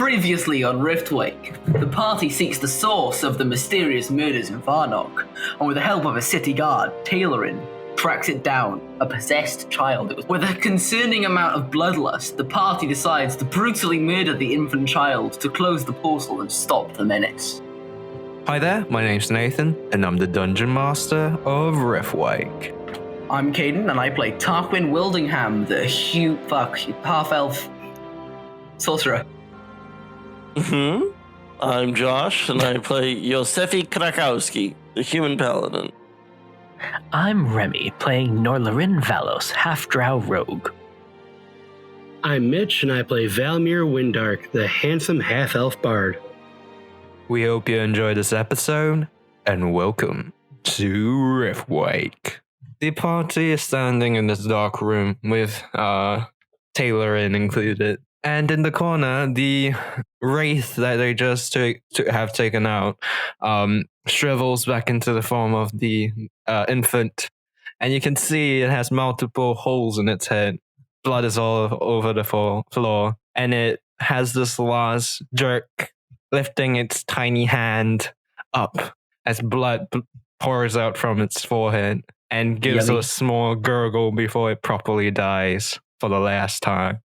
Previously on Riftwake, the party seeks the source of the mysterious murders in Varnock, and with the help of a city guard, Tailorin, tracks it down, a possessed child. With a concerning amount of bloodlust, the party decides to brutally murder the infant child to close the portal and stop the menace. Hi there, my name's Nathan, and I'm the Dungeon Master of Riftwake. I'm Caden, and I play Tarquin Wildingham, the half-elf sorcerer. I'm Josh, and I play Josefi Krakowski, the human paladin. I'm Remy, playing Norlarin Valos, half-drow rogue. I'm Mitch, and I play Valmaer Windark, the handsome half-elf bard. We hope you enjoy this episode, and welcome to Riftwake. The party is standing in this dark room with Tailorin included. And in the corner, the wraith that they just have taken out shrivels back into the form of the infant. And you can see it has multiple holes in its head. Blood is all over the floor. And it has this last jerk, lifting its tiny hand up as blood pours out from its forehead and gives a small gurgle before it properly dies for the last time.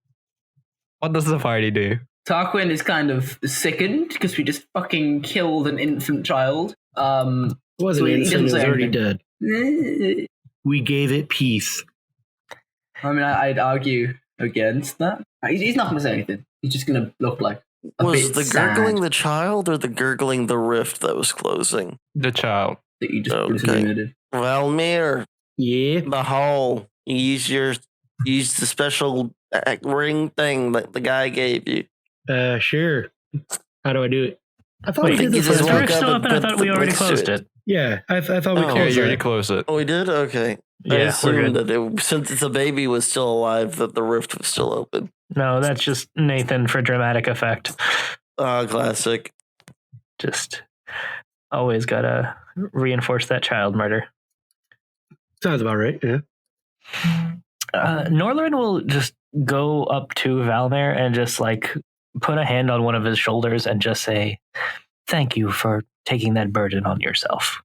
What does the party do? Tarquin is kind of sickened because we just fucking killed an infant child. It wasn't infant, it was already dead. We gave it peace. I mean, I'd argue against that. He's not going to say anything. He's just going to look like a Was bit the sad gurgling the child or the gurgling the rift that was closing? The child. that you just brutally murdered. Valmaer, Yeah. the hole. Use the special ring thing that the guy gave you. Sure. How do I do it? I thought we Wait, did you this just Is last the walk time. rift up still and open? I put thought the we already next to closed it. Yeah, I thought we Oh, Yeah, closed you already it. closed it. Oh, we did? Okay. I Yeah, we're assumed good. that since it's a baby was still alive, that the rift was still open. No, that's just Nathan for dramatic effect. Classic. Just always gotta reinforce that child murder. Sounds about right, yeah. Norlarin will just go up to Valmaer and just like put a hand on one of his shoulders and just say, "Thank you for taking that burden on yourself."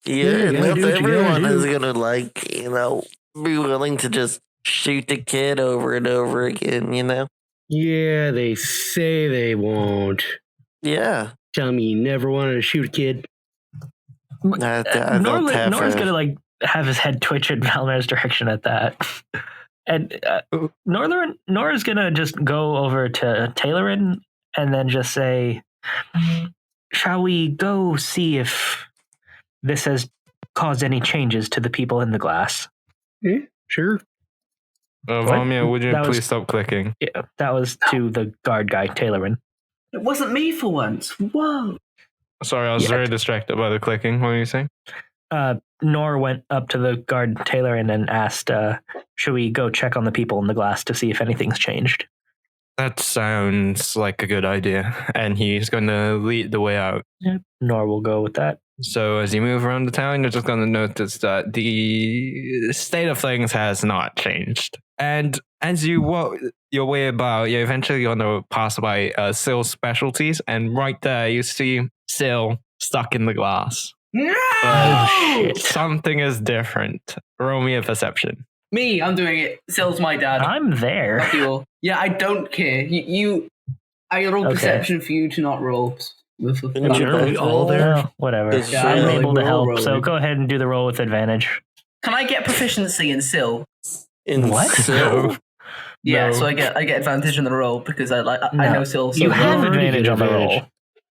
Yeah, you gotta not do what you gotta everyone is do. gonna be willing to just shoot the kid over and over again, Yeah, they say they won't. Yeah. Tell me you never wanted to shoot a kid. Norlarin's gonna like have his head twitch in Valmaer's direction at that. And Nora's gonna just go over to Tailorin and then just say, "Shall we go see if this has caused any changes to the people in the glass?" Yeah, sure. Valmaer, would you That was- please stop clicking? Yeah, that was to the guard guy, Tailorin. It wasn't me for once. Whoa. Sorry, I was very distracted by the clicking. What were you saying? Nor went up to the guard Tailorin and asked, should we go check on the people in the glass to see if anything's changed? That sounds like a good idea. And he's going to lead the way out. Yeah, Nor will go with that. So as you move around the town, you're just going to notice that the state of things has not changed. And as you walk your way about, you're eventually going to pass by Sill's specialties. And right there, you see Sill stuck in the glass. No! Shit. Something is different. Roll me a perception. Me, I'm doing it. Sill's my dad. I'm there. Fuck you all. Yeah, I don't care. I roll Okay. perception for you to not roll. Are we all Well, whatever. It's Yeah, I'm rolling, able to we're all help, so rolling. go ahead and do the roll with advantage. Can I get proficiency in Sill? In What? Sill? Yeah, No. so I get advantage on the roll because I No. know Sill. You have already advantage get on the roll, advantage.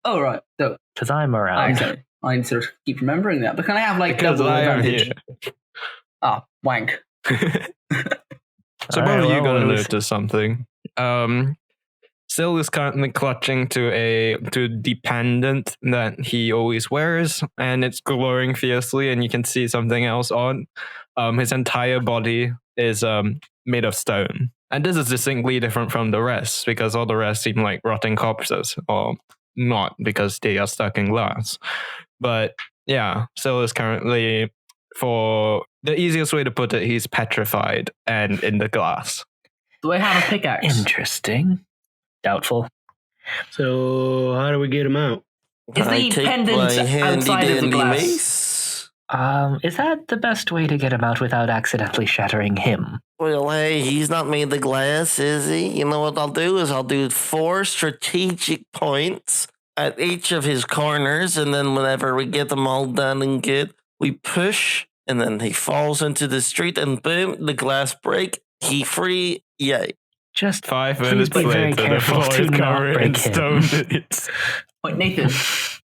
Oh right, so because I'm around. okay. I sort of keep remembering that. But can I have like Because double I am advantage? here. Ah, wank. So both All right, of you well, gonna it was- notice something. Syl is currently clutching to the pendant that he always wears, and it's glowing fiercely, and you can see something else on. His entire body is made of stone. And this is distinctly different from the rest, because all the rest seem like rotting corpses, or not, because they are stuck in glass. But yeah, Syl is currently, for the easiest way to put it, he's petrified and in the glass. Do I have a pickaxe? Interesting. Doubtful. So how do we get him out? Is the pendant outside of the glass? Mace. Is that the best way to get him out without accidentally shattering him? Well, hey, he's not made the glass, is he? You know what I'll do is I'll do 4 strategic points at each of his corners, and then whenever we get them all done and good, we push, and then he falls into the street, and boom, the glass break. He free, yay. Just 5 please minutes be very later, the careful floor to is not covered in break him. stone bits. Wait, Nathan.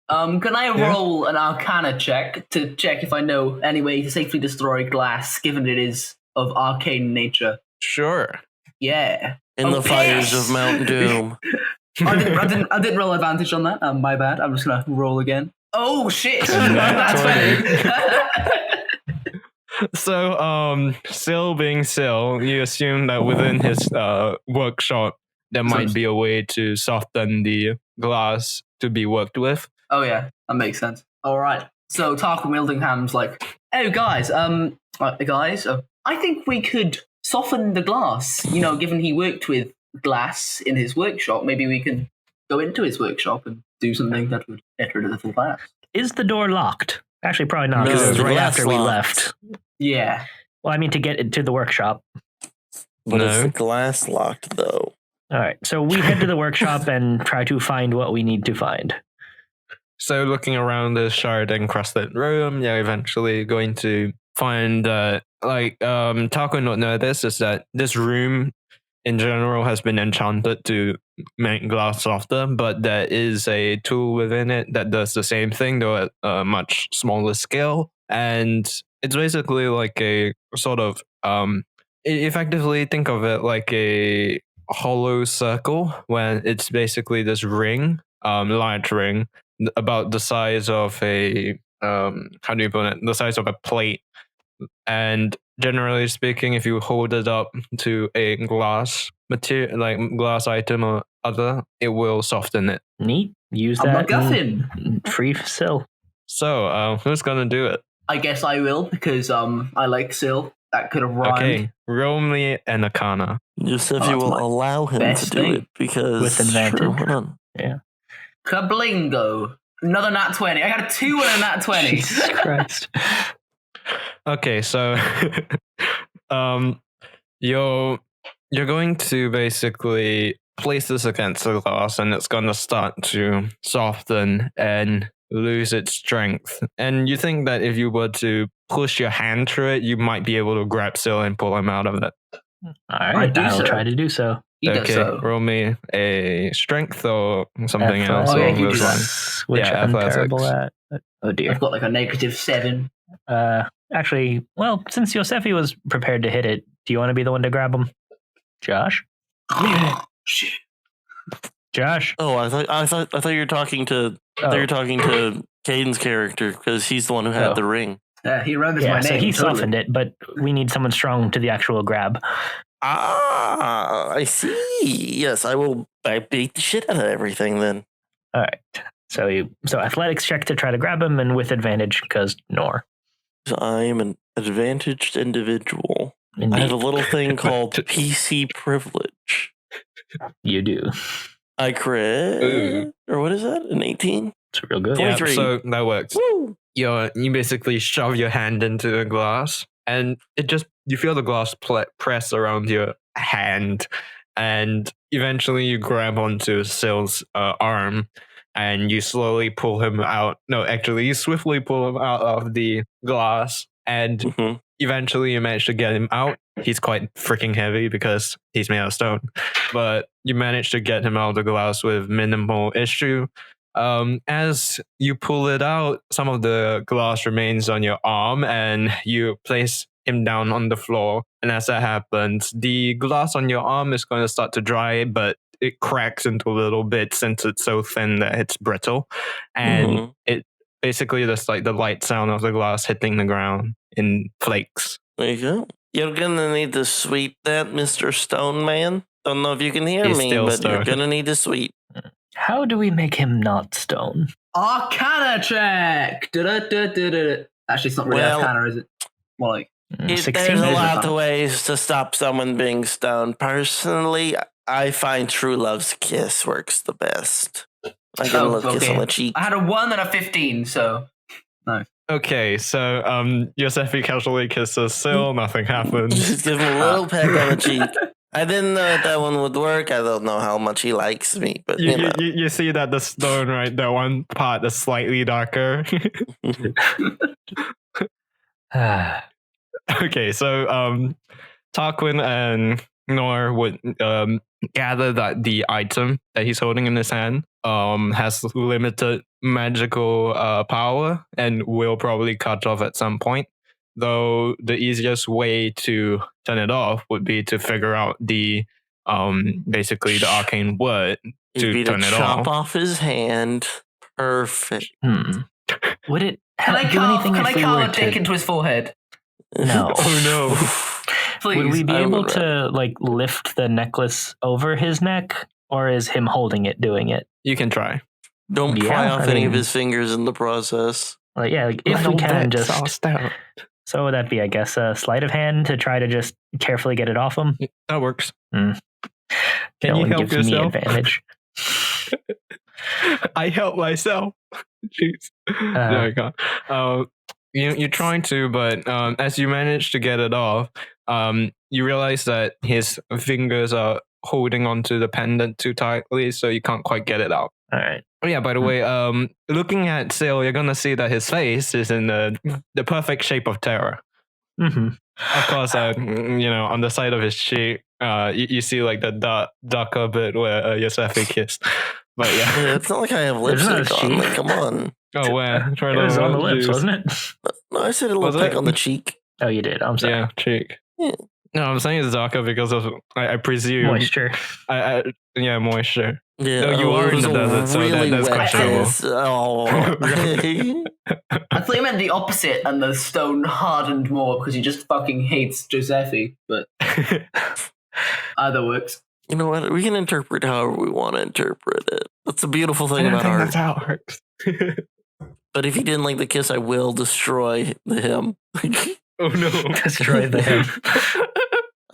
Can I roll an Arcana check to check if I know any way to safely destroy glass, given it is of arcane nature? Sure. Yeah. In the fires piss! of Mount Doom. I didn't roll advantage on that. My bad. I'm just gonna roll again. Oh shit! That's 20. So, Syl being Syl, you assume that within his workshop, there might be a way to soften the glass to be worked with. Oh yeah, that makes sense. All right. So Tarquin Wildingham's like, oh guys, I think we could soften the glass. You know, given he worked with glass in his workshop, maybe we can go into his workshop and do something that would get rid of the glass. Is the door locked? Actually, probably not, No, because it was the right glass after we locked. left. Yeah. Well, I mean, to get into the workshop. But No. is the glass locked, though? All right, so we head to the workshop and try to find what we need to find. So, looking around the shard encrusted room, you're eventually going to find Tarquin not know this, is that this room in general has been enchanted to make glass softer, but there is a tool within it that does the same thing, though at a much smaller scale. And it's basically like a sort of, effectively think of it like a hollow circle, when it's basically this ring, large ring, about the size of a, how do you put it, the size of a plate. And generally speaking, if you hold it up to a glass material, like glass item or other, it will soften it. Neat. Use I'm that. MacGuffin. Free Syl. So, who's gonna do it? I guess I will because I like Syl. That could have rhymed. Okay, roll me an Arcana. Josefi that's will my allow him to best do thing. it because With advantage. Sure, hold on. Yeah. Kablingo. Another nat 20. I got a 2 and a nat 20. Jesus Christ. Okay, so you're going to basically place this against the glass, and it's gonna start to soften and lose its strength. And you think that if you were to push your hand through it, you might be able to grab Syl and pull him out of it. All right, do I'll so. try to do so. He does Okay, so. roll me a strength or something else. Oh, yeah, along you those do that. lines. Which Yeah, I'm athletics. terrible at. Oh dear. I've got like a -7. Actually, well, since Josefi was prepared to hit it, do you want to be the one to grab him? Josh? Shit. Josh? Oh, I thought you were talking to. I thought you were talking to Caden's character because he's the one who had Oh. the ring. He remembers Yeah, my so name. he totally. softened it, but we need someone strong to the actual grab. Ah, I see. Yes, I beat the shit out of everything then. All right. So athletics check to try to grab him, and with advantage because Nor. So I am an advantaged individual. I Indeed, have a little thing called PC privilege. you do. I crit, Ooh. or what is that? An 18? It's real good. Yeah, 23. so that works. Woo! You basically shove your hand into the glass, and you feel the glass press around your hand, and eventually you grab onto Syl's arm, and you slowly pull him out. No, actually, you swiftly pull him out of the glass, and Mhm. eventually you manage to get him out. He's quite freaking heavy because he's made of stone, but you manage to get him out of the glass with minimal issue. As you pull it out, some of the glass remains on your arm, and you place him down on the floor. And as that happens, the glass on your arm is going to start to dry, but it cracks into little bits since it's so thin that it's brittle. And Mhm. it basically just like the light sound of the glass hitting the ground in flakes. There you go. You're gonna need to sweep that, Mr. Stone Man. Don't know if you can hear He's me, still but you're stone. gonna need to sweep. How do we make him not stone? Arcana check. Da-da-da-da-da. Actually, it's not really Well- Arcana, is it? More like 16. There's a There's lot a- of ways to stop someone being stoned. Personally, I find true love's kiss works the best. I get a little kiss on the cheek. I had a 1 and a 15, so Okay, so Josefi casually kisses Sil, nothing happens. Just give him a little peck on the cheek. I didn't know if that one would work. I don't know how much he likes me, but you know. You see that the stone, right? The one part is slightly darker. Okay, so Tarquin and Nor would gather that the item that he's holding in his hand has limited magical power and will probably cut off at some point. Though the easiest way to turn it off would be to figure out the basically the arcane word It'd be to turn it chop off. off his hand. Perfect. Would it can I do anything carve if we a were dick to... into his forehead? No. Oh no. Please. Would we be I able would- to like lift the necklace over his neck, or is him holding it doing it? You can try. Don't Yeah, pry off I any of mean- his fingers in the process. Like, yeah, like, if we Little can bit just... sauced out. So would that be, I guess, a sleight of hand to try to just carefully get it off him? That works. That Can you one help gives me yourself? advantage. I help myself. Jeez. No, I can't. You're trying to, but as you manage to get it off, you realize that his fingers are holding onto the pendant too tightly, so you can't quite get it out. All right. Oh yeah, by the way, looking at Sil, you're gonna see that his face is in the perfect shape of terror. Mm-hmm. Of course, on the side of his cheek, you see like the darker bit where Josefi kissed. But yeah. Yeah, it's not like I have It's not lipstick his on. cheek. Like, come on. Oh, where? It was on the lips, wasn't it? No, I said a little Was peck it? on the cheek. Oh, you did. I'm sorry. Yeah, cheek. Yeah. No, I'm saying it's darker because of I presume Moisture. Yeah, moisture. Yeah, No, you are it in the was a desert, so really that's wet questionable. kiss. Oh. I thought you meant the opposite, and the stone hardened more because he just fucking hates Josefi. But either works. You know what? We can interpret however we want to interpret it. That's the beautiful I thing don't about think art. that's how it works. But if he didn't like the kiss, I will destroy him. Oh no! Destroy the him.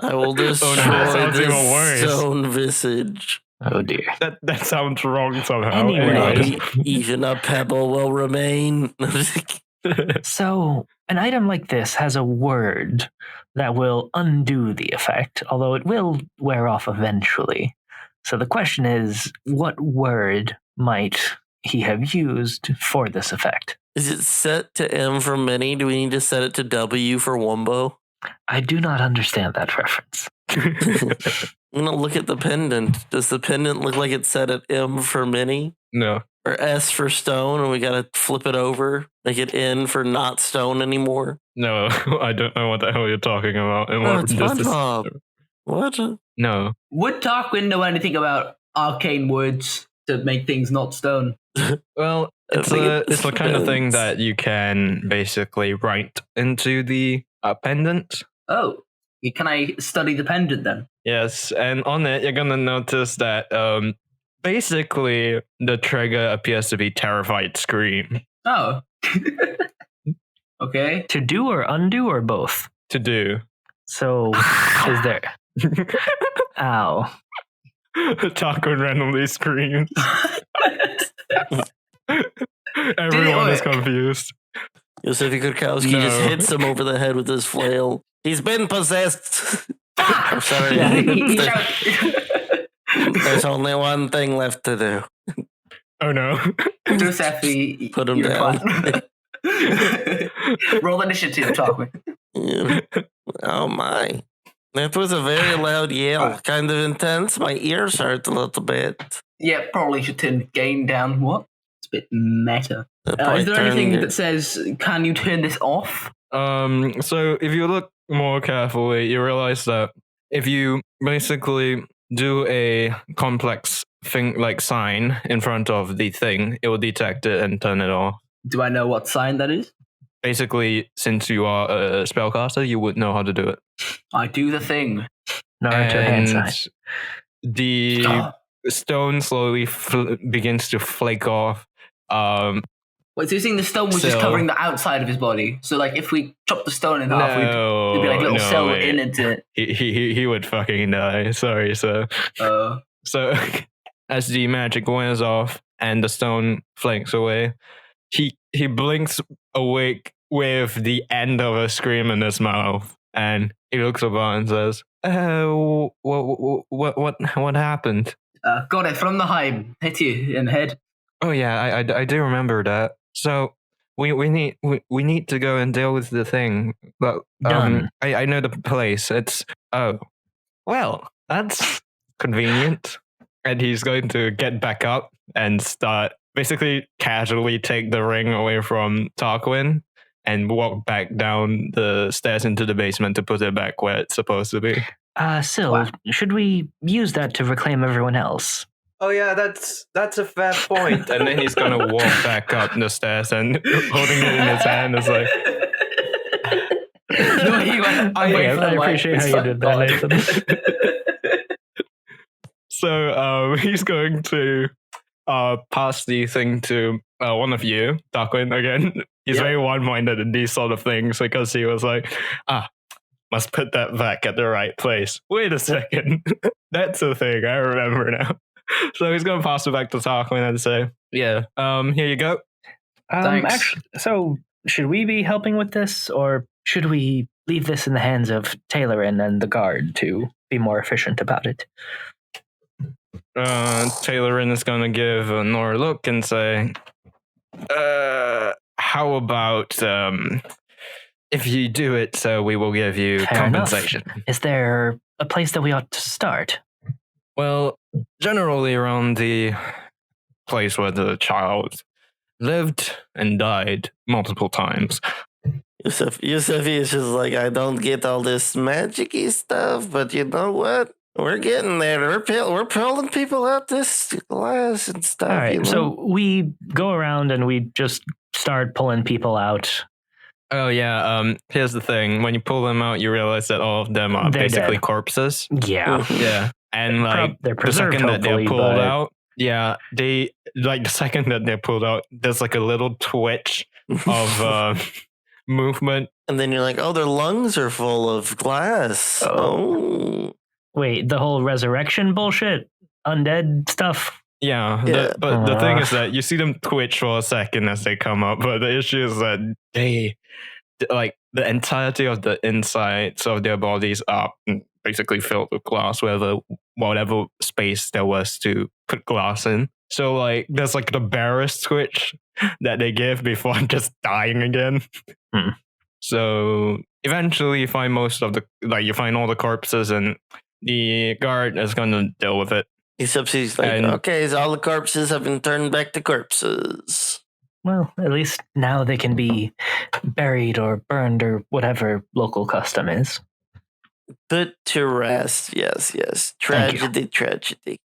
I will destroy that sounds even worse. this stone visage. Oh dear. That sounds wrong somehow. Anyway. Anyways. Even a pebble will remain. So, an item like this has a word that will undo the effect, although it will wear off eventually. So the question is, what word might he have used for this effect? Is it set to M for many? Do we need to set it to W for Wumbo? I do not understand that reference. I'm gonna look at the pendant. Does the pendant look like it's set at M for many? No. Or S for stone, and we gotta flip it over, make it N for not stone anymore? No, I don't know what the hell you're talking about. And No, what it's this is- SpongeBob. What? No. Would Tarquin know anything about arcane words to make things not stone? Well, I it's think it's the kind of thing depends. that you can basically write into the pendant. Oh, can I study the pendant then? Yes, and on it you're gonna notice that basically the trigger appears to be terrified scream Oh. Okay. To do or undo or both? to do. So, is there... Ow. Tarquin randomly screams. Everyone is work? confused. Josefi Kurkowski No. just hits him over the head with his flail. He's been possessed. I'm sorry. Yeah, he shout- There's only one thing left to do. Oh no. Josefi, Put him you're down. fine. Roll initiative, Tarquin. Yeah. Oh my. That was a very loud yell. Kind of intense. My ears hurt a little bit. Yeah, probably should turn gain down. What? It's a bit meta. That Is might there turn anything your- that says, can you turn this off? So if you look more carefully, you realize that if you basically do a complex thing like sign in front of the thing, it will detect it and turn it off. Do I know what sign that is? Basically, since you are a spellcaster, you would know how to do it. I do the thing. Naruto hand And sign. the Ah. stone slowly begins to flake off. Wait, so you're saying the stone was just So- covering the outside of his body? So, like, if we chop the stone in half, No, it'd be like a little no, cell wait. in into it. He would fucking die. Sorry, sir. So as the magic wears off and the stone flanks away, he blinks awake with the end of a scream in his mouth, and he looks about and says, what happened? Got it from the high. Hit you in the head. Oh yeah, I do remember that. So we need to go and deal with the thing. But Done. I know the place. It's well, that's convenient. And he's going to get back up and start basically casually take the ring away from Tarquin and walk back down the stairs into the basement to put it back where it's supposed to be. Sil, Wow. should we use that to reclaim everyone else? Oh yeah, that's a fair point. And then he's gonna walk back up the stairs and holding it in his hand is like, No, he went. I'm waiting for the I mic. appreciate It's how you did that, fine. Nathan. so he's going to pass the thing to one of you, Tarquin, again. He's Yeah. very one-minded in these sort of things because he was like, must put that back at the right place. Wait a second. That's the thing. I remember now. So he's going to pass it back to Tarquin and say, yeah, here you go. Thanks. Actually, so should we be helping with this, or should we leave this in the hands of Taylorin and the guard to be more efficient about it? Taylorin is going to give Nora a look and say, how about if you do it, we will give you Fair compensation. Is there a place that we ought to start? Well, generally around the place where the child lived and died multiple times. Josefi is just like, I don't get all this magic-y stuff, but you know what? We're getting there. We're pulling people out this glass and stuff. All right, you know? so we go around and we just start pulling people out. Oh yeah, here's the thing. When you pull them out, you realize that all of them are They're basically dead. corpses. Yeah. Yeah. And like They're the preserved, second that they're hopefully, pulled but- out, yeah, they like the second that they're pulled out, there's like a little twitch of movement. and then you're like, oh, their lungs are full of glass. Oh. Wait, the whole resurrection bullshit? Undead stuff? Yeah, Yeah. but the thing is that you see them twitch for a second as they come up, but the issue is that they, like, the entirety of the insides of their bodies are basically filled with glass, whatever space there was to put glass in. So, like, there's like the barest twitch that they give before just dying again. Hmm. So eventually you find you find all the corpses, and the guard is going to deal with it. Except he's like, And- okay, so all the corpses have been turned back to corpses. Well, at least now they can be buried or burned or whatever local custom is. Put to rest. Yes. Thank you. Tragedy.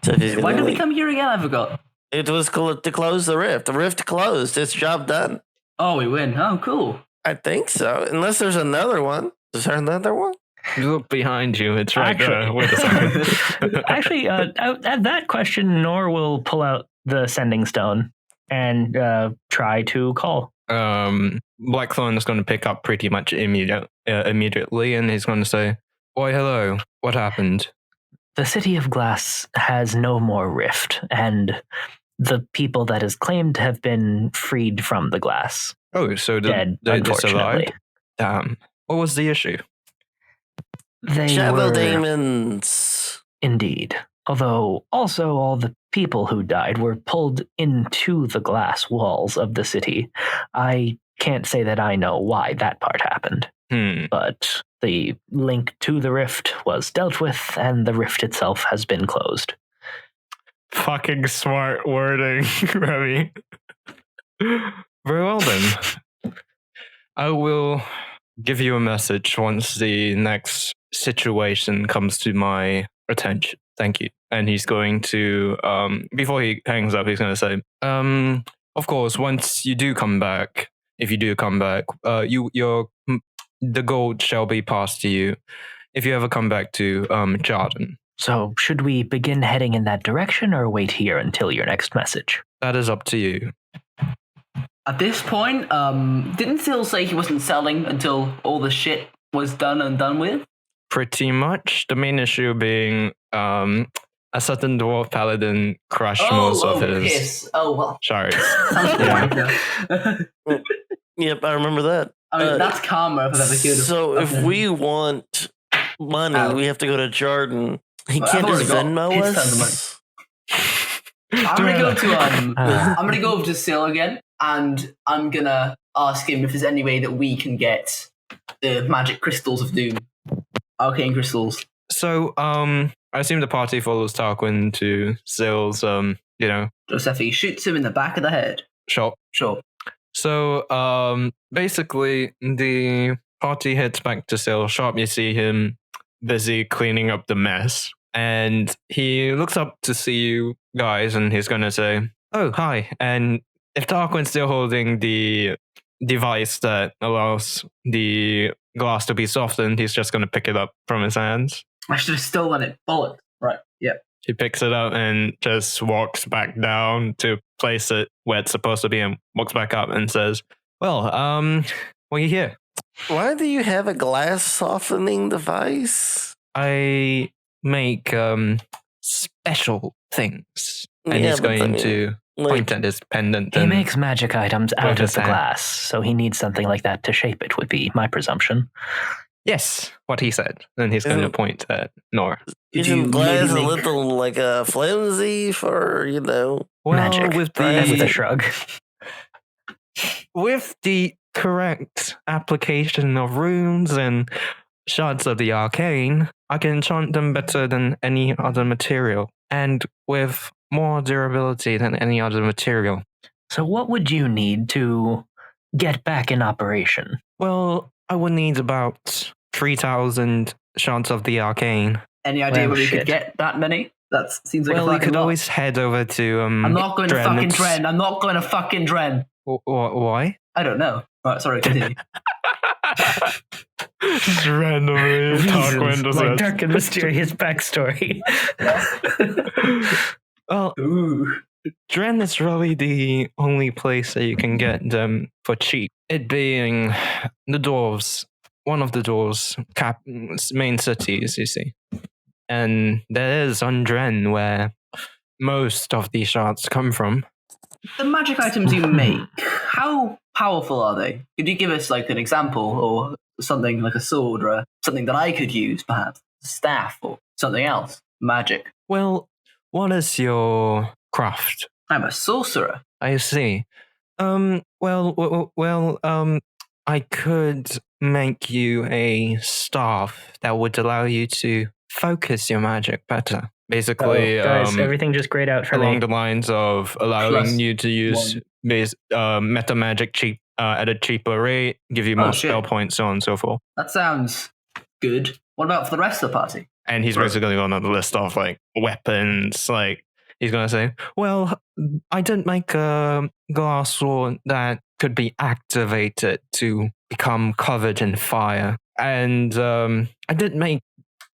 So he's Why gonna did we like- come here again? I forgot. It was to close the rift. The rift closed. It's job done. Oh, we win. Oh, cool. I think so. Unless there's another one. Is there another one? You look behind you. It's right there. Actually- Wait a second. Actually, at that question, Nor will pull out the sending stone and try to call. Blackthorn is going to pick up pretty much immediately, and he's going to say, "Why, hello. What happened?" The City of Glass has no more rift, and the people that is claimed have been freed from the glass. Oh, so Dead, they unfortunately. survived? Damn. What was the issue? They Shadow were demons. indeed. Although also all the people who died were pulled into the glass walls of the city. I can't say that I know why that part happened, but the link to the rift was dealt with, and the rift itself has been closed. Fucking smart wording, Remy. Very well then. I will give you a message once the next situation comes to my attention. Thank you. And he's going to, before he hangs up, he's going to say, of course, once you do come back, if you do come back, the gold shall be passed to you if you ever come back to Caden. So, should we begin heading in that direction or wait here until your next message? That is up to you. At this point, didn't Sil say he wasn't selling until all the shit was done and done with? Pretty much. The main issue being a certain dwarf paladin crushed most of his piss. Oh, well. shards. Yep, I remember that. I mean, that's karma if I've ever heard of. So if we want money, we have to go to Jordan. He can't just Venmo us. I'm gonna go to I'm gonna go over to Sil again, and I'm gonna ask him if there's any way that we can get the magic crystals of doom, arcane crystals. So I assume the party follows Tarquin to Sil's Josefi shoots him in the back of the head. shop. Sure. So basically the party heads back to Sil's shop. You see him busy cleaning up the mess, and he looks up to see you guys, and he's gonna say, "Oh, hi." And if Tarquin's still holding the device that allows the glass to be softened, he's just gonna pick it up from his hands. I should have stolen it. Bollocks. Right. Yep. He picks it up and just walks back down to place it where it's supposed to be, and walks back up and says, "Well, what are you here?" Why do you have a glass softening device? I make special things. And he's going to point at his pendant. He makes magic items out of the glass, so he needs something like that to shape it, would be my presumption. Yes, what he said. And he's going to point at Nora. Isn't glass a little like a flimsy for, well, magic? With a shrug. With the correct application of runes and shards of the arcane, I can enchant them better than any other material, and with more durability than any other material. So what would you need to get back in operation? Well, I would need about 3,000 shards of the arcane. Any idea where we could get that many? That seems like we could always head over to I'm not going to fucking Dren. I'm not going to fucking Dren. Why? I don't know. Alright, sorry, continue. Just randomly Tarquin does like dark and mysterious backstory. Well, Dren is really the only place that you can get them for cheap. It being the dwarves, one of the dwarves' main cities, you see. And there is on Dren where most of these shards come from. The magic items you make, how powerful are they? Could you give us like an example, or something like a sword, or something that I could use, perhaps a staff or something else? Magic. Well, what is your craft? I'm a sorcerer. I see. I could make you a staff that would allow you to focus your magic better. Basically, guys, everything just grayed out for along me. the lines of allowing you to use meta magic cheap at a cheaper rate, give you more spell points, so on and so forth. That sounds good. What about for the rest of the party? And he's basically going on the list of like weapons. Like he's going to say, "Well, I didn't make a glass sword that could be activated to become covered in fire, and I did make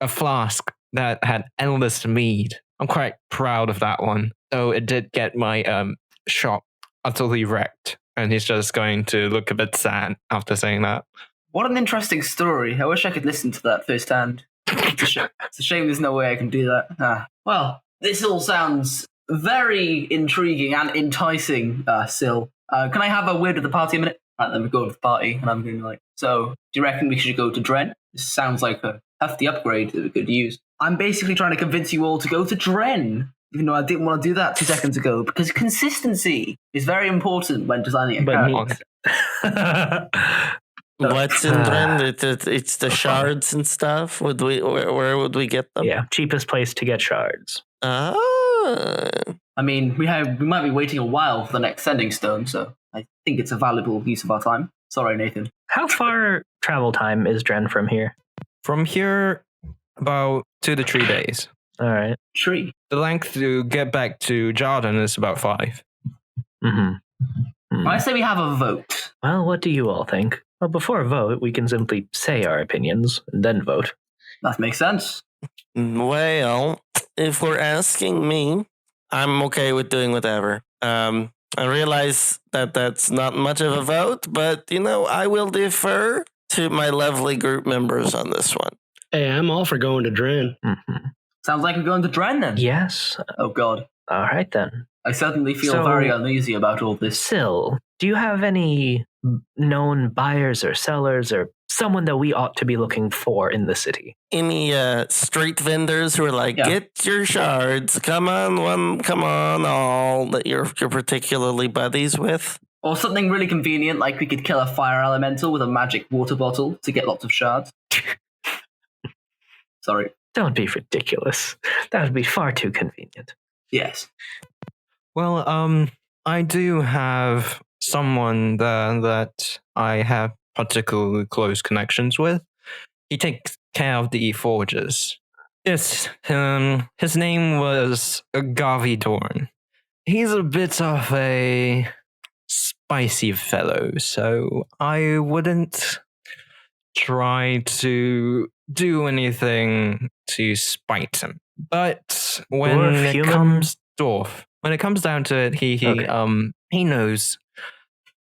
a flask that had endless mead. I'm quite proud of that one, though it did get my shop utterly wrecked." And he's just going to look a bit sad after saying that. What an interesting story. I wish I could listen to that firsthand. It's a shame there's no way I can do that. Well, this all sounds very intriguing and enticing, Sil. Can I have a word with the party a minute? Right, then we go to the party, and I'm going like, so, do you reckon we should go to Dren? This sounds like a hefty upgrade that we could use. I'm basically trying to convince you all to go to Dren, even though I didn't want to do that 2 seconds ago, because consistency is very important when designing a character. What's in Dren? It's the shards and stuff. Where would we get them? Yeah, cheapest place to get shards. Ah. I mean, we might be waiting a while for the next sending stone, so I think it's a valuable use of our time. Sorry, Nathan. How far travel time is Dren from here? From here, about 2 to 3 days. All right. Tree. The length to get back to Jordan is about 5. I say we have a vote. Well, what do you all think? Well, before a vote, we can simply say our opinions and then vote. That makes sense. Well, if we're asking me, I'm okay with doing whatever. I realize that that's not much of a vote, but, I will defer to my lovely group members on this one. Hey, I'm all for going to Dren. Mm-hmm. Sounds like we're going to Dren then. Yes. Oh, God. All right, then. I certainly feel So- very uneasy about all this. Syl, do you have any known buyers or sellers or someone that we ought to be looking for in the city? Any street vendors who are like, Yeah. get your shards, come on one, come on all, that you're particularly buddies with? Or something really convenient, like we could kill a fire elemental with a magic water bottle to get lots of shards. Sorry. Don't be ridiculous. That would be far too convenient. Yes. Well, I do have someone there that I have particularly close connections with. He takes care of the forges. Yes, his name was Gavi Dorn. He's a bit of a spicy fellow, so I wouldn't try to do anything to spite him. But when Dwarf, it human? comes dwarf, when it comes down to it, he knows.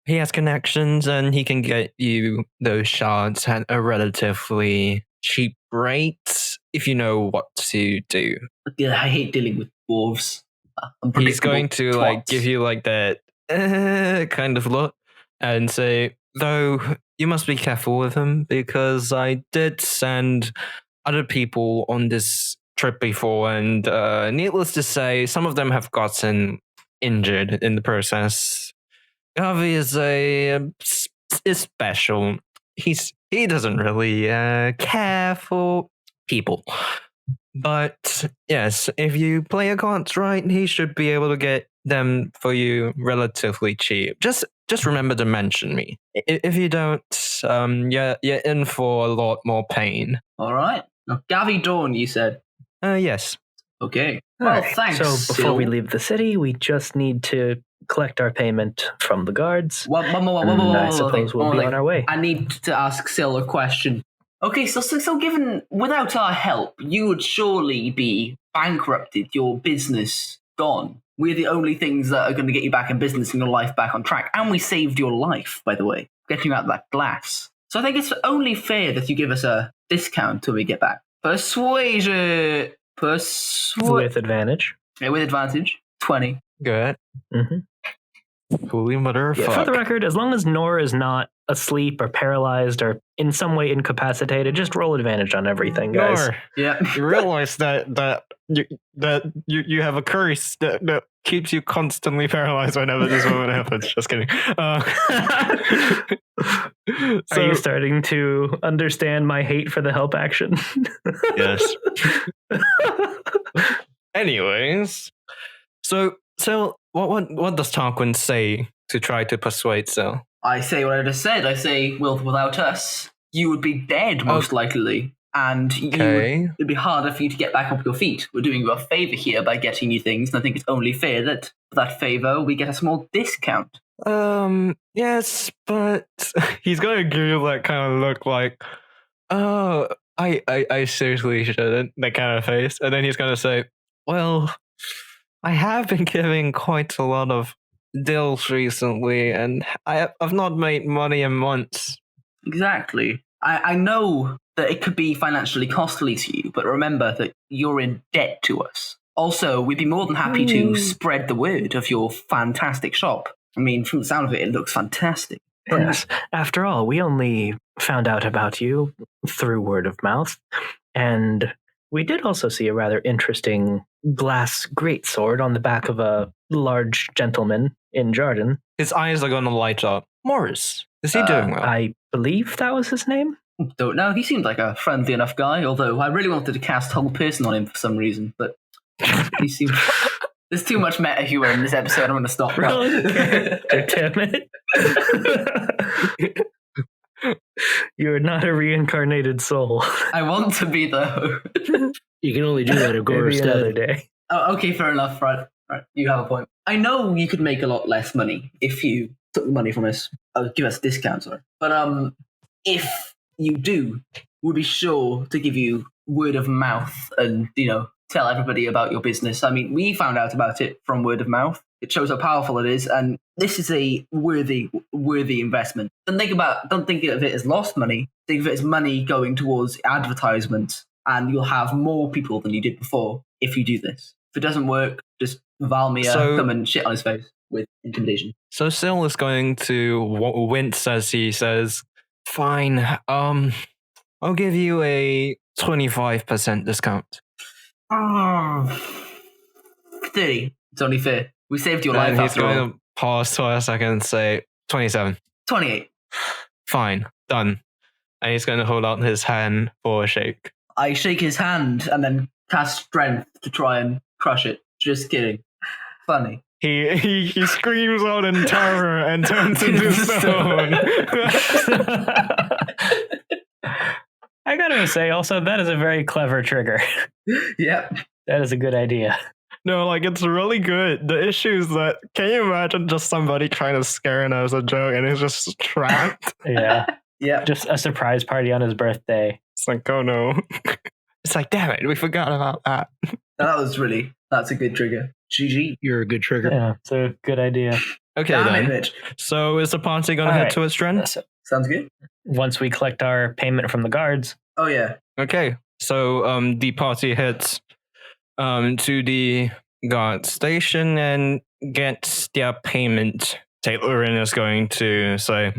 He has connections and he can get you those shards at a relatively cheap rate if you know what to do. Yeah, I hate dealing with dwarves. He's going to Twats. give you that kind of look and say, though you must be careful with him because I did send other people on this trip before, and needless to say, some of them have gotten injured in the process. Gavi is special. He doesn't really care for people. But yes, if you play your cards right, he should be able to get them for you relatively cheap. Just remember to mention me. If you don't, you're in for a lot more pain. All right. Now, Gavi Dawn, you said. Yes. Okay. All Well, right, thanks. So before we Syl. leave the city, we just need to collect our payment from the guards. One more and I thing, suppose we'll one be more on thing. our way. I need to ask Syl a question. Okay, so given without our help, you would surely be bankrupted, your business gone. We're the only things that are going to get you back in business and your life back on track. And we saved your life, by the way, getting you out of that glass. So I think it's only fair that you give us a discount till we get back. Persuasion. With advantage. Yeah, with advantage. 20. Good. Mm-hmm. Holy motherfucker. Yeah, for the record, as long as Nora is not asleep or paralyzed or in some way incapacitated, just roll advantage on everything, guys. Nor, Yeah. you realize that you have a curse that keeps you constantly paralyzed whenever this moment happens. Just kidding. Are you starting to understand my hate for the help action? Yes. Anyways, so what does Tarquin say to try to persuade Syl? I say what I just said. I say, well, without us, you would be dead, most likely. And it'd be harder for you to get back up your feet. We're doing you a favor here by getting you things, and I think it's only fair that for that favor, we get a small discount. Yes, but he's going to give you that kind of look like, oh, I seriously shouldn't, that kind of face. And then he's going to say, well, I have been giving quite a lot of deals recently, and I've not made money in months. Exactly. I know that it could be financially costly to you, but remember that you're in debt to us. Also, we'd be more than happy to spread the word of your fantastic shop. I mean, from the sound of it, it looks fantastic. Yes. After all, we only found out about you through word of mouth, and we did also see a rather interesting glass greatsword on the back of a large gentleman in Jarden. His eyes are going to light up. Morris, is he doing well? I believe that was his name. Don't know. He seemed like a friendly enough guy, although I really wanted to cast whole person on him for some reason, but he seemed... There's too much meta humor in this episode. I'm going to stop. Damn it. You're not a reincarnated soul. I want to be, though. You can only do that at Gore's Maybe another dead. day. Oh, okay, fair enough. Right. You have a point. I know you could make a lot less money if you took the money from us. Give us discounts, sorry. But if you do, we'll be sure to give you word of mouth and, tell everybody about your business. I mean, we found out about it from word of mouth. It shows how powerful it is, and this is a worthy investment. Don't think of it as lost money. Think of it as money going towards advertisement, and you'll have more people than you did before if you do this. If it doesn't work, just Valmaer come and shit on his face with intimidation. So Syl is going to wince as he says, "Fine, I'll give you a 25% discount." 30. It's only fair. We saved your life And he's after all. going to pause for a second and say, 27. 28. Fine, done. And he's going to hold out his hand for a shake. I shake his hand and then cast strength to try and crush it. Just kidding. Funny. He screams out in terror and turns into stone. I gotta say, also, that is a very clever trigger. Yep. That is a good idea. No, like, it's really good. The issue is that, can you imagine just somebody trying to scare him as a joke and he's just trapped? Yeah. Yeah. Just a surprise party on his birthday. It's like, oh no. It's like, damn it, we forgot about that. That's a good trigger. GG. You're a good trigger. Yeah, it's a good idea. Okay, Damn it, then. Mitch. So is the party going to All head right. to its strength? So Sounds good. once we collect our payment from the guards, Oh, yeah. Okay, so the party heads to the guard station and gets their payment. Taylorin is going to say,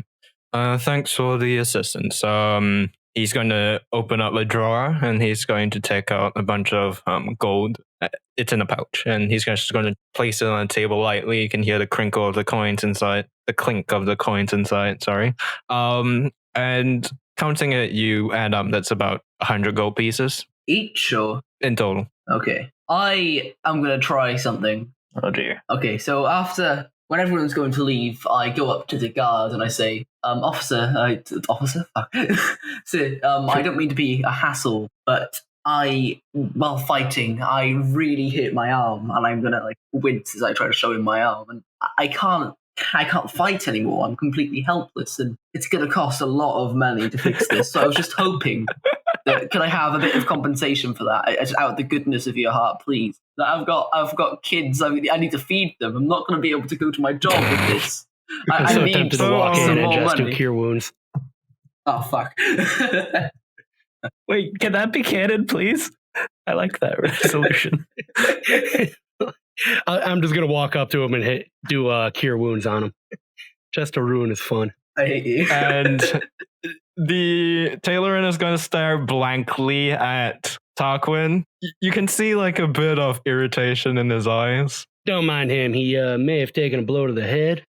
thanks for the assistance. He's going to open up a drawer and he's going to take out a bunch of gold. It's in a pouch, and he's just going to place it on the table lightly. You can hear the crinkle of the coins inside, the clink of the coins inside. Sorry, and counting it, you add up. That's about 100 gold pieces Each or? in total. Okay. I am going to try something. oh dear. Okay, so when everyone's going to leave, I go up to the guard and I say, officer, fuck. So, I don't mean to be a hassle, but while fighting, I really hurt my arm, and I'm gonna wince as I try to show him my arm, and I can't fight anymore. I'm completely helpless, and it's gonna cost a lot of money to fix this. So I was just hoping that could I have a bit of compensation for that, out of the goodness of your heart, please. That I've got kids. I need to feed them. I'm not gonna be able to go to my job with this. I'm so tempted to walk some in and more just do money. cure wounds. Oh fuck. Wait, can that be canon, please? I like that resolution. I'm just gonna walk up to him and do cure wounds on him, just to ruin his fun. I hate you. And the Taylorin is going to stare blankly at Tarquin. You can see a bit of irritation in his eyes. Don't mind him. He may have taken a blow to the head.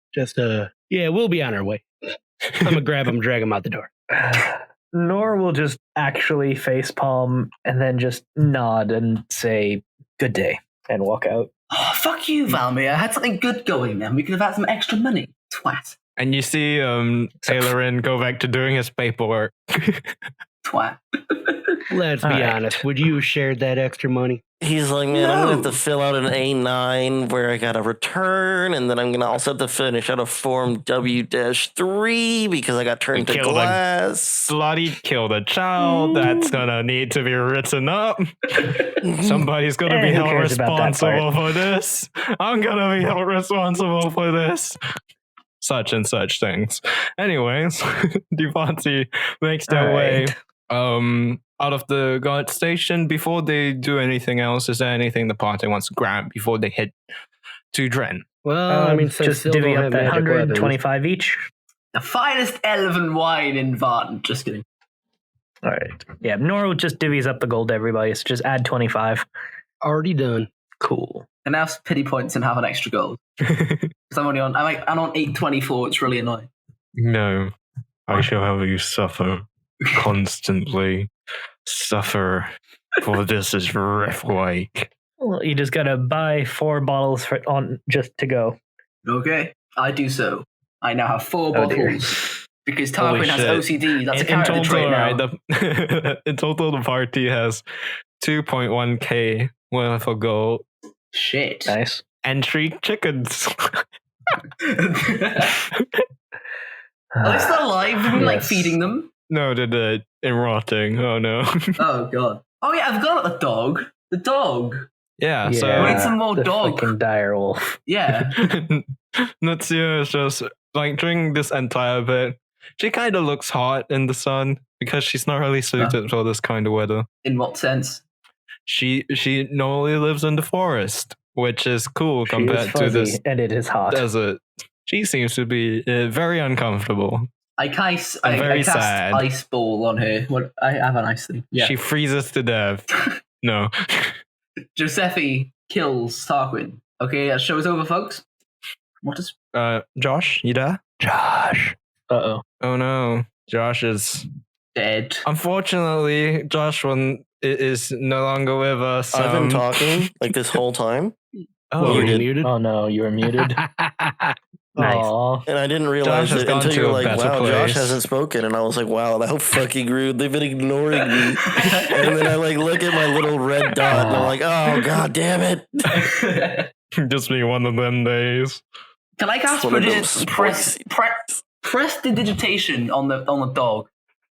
Yeah, we'll be on our way. I'm gonna grab him, drag him out the door. Nor will just actually facepalm and then just nod and say, good day, and walk out. Oh, fuck you, Valmaer. I had something good going then. We could have had some extra money. Twat. And you see Taylorin go back to doing his paperwork. Twat. Let's be All right. honest. Would you have shared that extra money? He's like, man, I'm gonna have No. to fill out an A9 where I gotta return, and then I'm gonna also have to finish out a form W-3 because I got turned to Killed a glass. Bloody killed a child. That's gonna need to be written up. Somebody's gonna be Who held cares about that responsible for this. I'm gonna be held responsible for this. Such and such things. Anyways, Devontae makes their All way right. out of the guard station. Before they do anything else, is there anything the party wants to grab before they head to Dren? Well, I mean, since just still divvy don't up have that magic weapons. 125 each. The finest elven wine in Vartan. Just kidding. All right. Yeah, Nor just divvies up the gold to everybody, so just add 25. Already done. Cool. And now pity points and have an extra gold. Because I'm on 824. It's really annoying. No, I shall have you suffer constantly. Suffer, for this is Riftwake. Well, you just gotta buy 4 bottles just to go. Okay, I do so. I now have 4 Oh, dear. bottles. Because Holy Tarquin has shit. OCD. That's a In character total, trait now. right, in total, the party has 2.1k worth of gold Shit. Nice. and 3 chickens. Are they still alive? Have we been Yes. feeding them? No, they're dead and rotting. Oh no. Oh god. Oh yeah, I've got the dog. The dog. Yeah, We need so some more the dog. fucking dire wolf. Yeah. Natsia is just like during this entire bit, she kind of looks hot in the sun because she's not really suited for this kind of weather. In what sense? She normally lives in the forest, which is cool She is compared to fuzzy, this and it is hot. desert. She seems to be very uncomfortable. I cast very sad. ice ball on her. What? I have an ice thing. Yeah. She freezes to death. No. Josefi kills Tarquin. Okay, that show is over, folks. What is? Josh, you there? Josh. Uh-oh. Oh no, Josh is Dead. unfortunately Josh is no longer with us. I've been talking like this whole time, Oh, Were you you did. muted? Oh no, you were muted. Nice. Aw. and I didn't realize has it gone until to you're a like, better "Wow, place." Josh hasn't spoken," and I was like, "Wow, how fucking rude! They've been ignoring me." And then I like look at my little red dot, and I'm like, "Oh god, damn it!" Just be one of them days. Can I cast One of them press prestidigitation on the dog?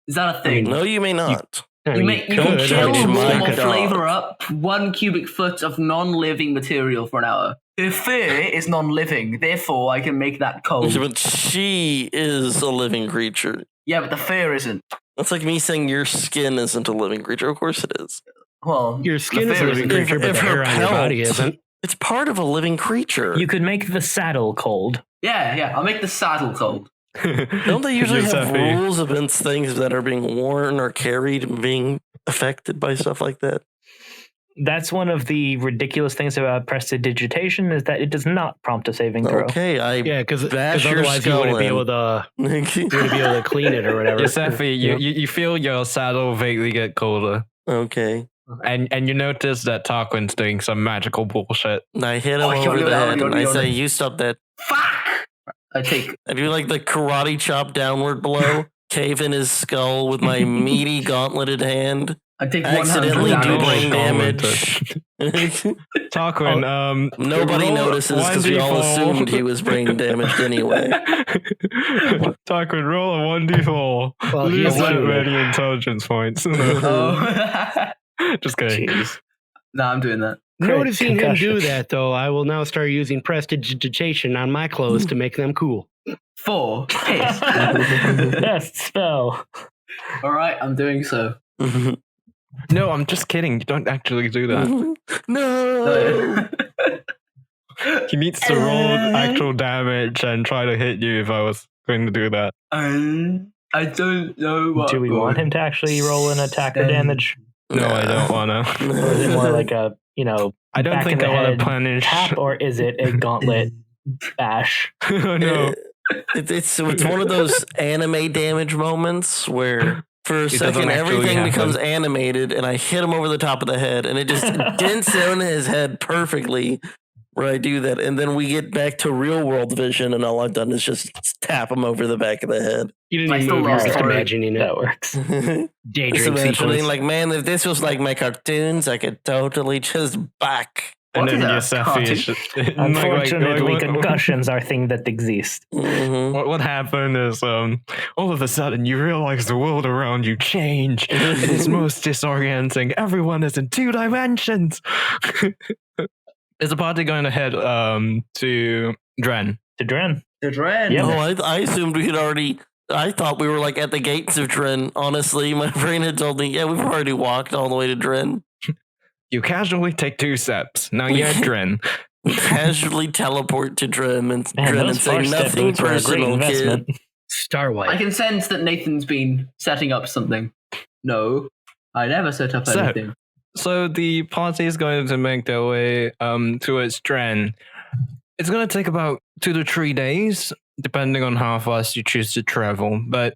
Is that a thing? No, you may not. I You, mean, you can could. kill Change my warm or dog. flavor up 1 cubic foot of non-living material for an hour. Her fur is non-living, therefore I can make that cold. But she is a living creature. Yeah, but the fur isn't. That's like me saying your skin isn't a living creature. Of course it is. Well, Your the skin is fur a living isn't. creature, but If the her hair on your body pelt- isn't. It's part of a living creature. You could make the saddle cold. Yeah, I'll make the saddle cold. Don't they usually have Josefi. rules against things that are being worn or carried and being affected by stuff like that? That's one of the ridiculous things about prestidigitation is that it does not prompt a saving throw. Okay, Yeah, because Bash your otherwise you skull wouldn't be in. able to. You wouldn't be able to clean it or whatever. Josefi, you feel your saddle vaguely get colder. Okay. And you notice that Tarquin's doing some magical bullshit. I hit him Oh, over the head and I yo. say, "You stop that." Fuck! I take. I do like the karate chop downward blow, cave in his skull with my meaty gauntleted hand. I take 100 Accidentally do damage. brain Gauntleted. damage. Tarquin, Nobody roll notices because we all 1d4. assumed he was brain damaged anyway. Tarquin, roll a 1d4. Well, he Lose is that human. many intelligence points. Oh. Just kidding. Jeez. No, I'm doing that. Noticing him Concussion. do that, though, I will now start using prestidigitation on my clothes to make them cool. 4. Piss. Best spell. Alright, I'm doing so. No, I'm just kidding. You don't actually do that. No. He needs to roll actual damage and try to hit you if I was going to do that. I don't know what. Do we want him to actually roll an attacker damage? No, I don't want to. Or is it more like a, I don't back think in I the want head to punish. tap, or is it a gauntlet bash? Oh, no. It's one of those anime damage moments where for a doesn't second actually everything happen. becomes animated and I hit him over the top of the head and it just dents down his head perfectly where I do that. And then we get back to real world vision and all I've done is just tap him over the back of the head. You didn't I even still move, you're lost just already. imagining it. That works. Just Daydream imagining, sequence. like, man, if this was like my cartoons, I could totally just back. And What then is a Josefi cartoon? is just. Unfortunately, what- concussions are things that exist. Mhm. What happened is, all of a sudden you realize the world around you changed. It is most disorienting. Everyone is in 2 dimensions. Is the party going to head to Dren? To Dren. The dread. Yeah. Oh, I assumed we had already. I thought we were like at the gates of Dren. Honestly, my brain had told me, yeah, we've already walked all the way to Dren. You casually take 2 steps. Now you're at Dren. We casually teleport to Dren and, Man, Dren and those say first step nothing boots were a great personal, kid. investment. I Starlight. can sense that Nathan's been setting up something. No, I never set up So- anything. So the party is going to make their way towards Dren. It's going to take about 2 to 3 days, depending on how fast you choose to travel. But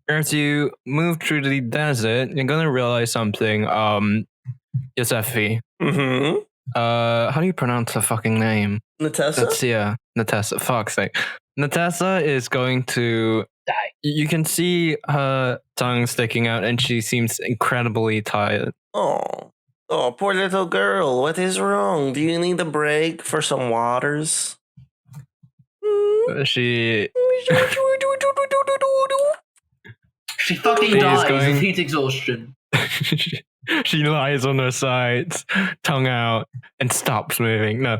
as you move through the desert, you're going to realize something. Josefi, Mm-hmm. how do you pronounce her fucking name? Natessa? Natessa. Fuck's sake. Natessa is going to Die. You can see her tongue sticking out, and she seems incredibly tired. Oh, poor little girl. What is wrong? Do you need a break for some waters? She She fucking He's dies going- of heat exhaustion. She lies on her sides, tongue out, and stops moving. No,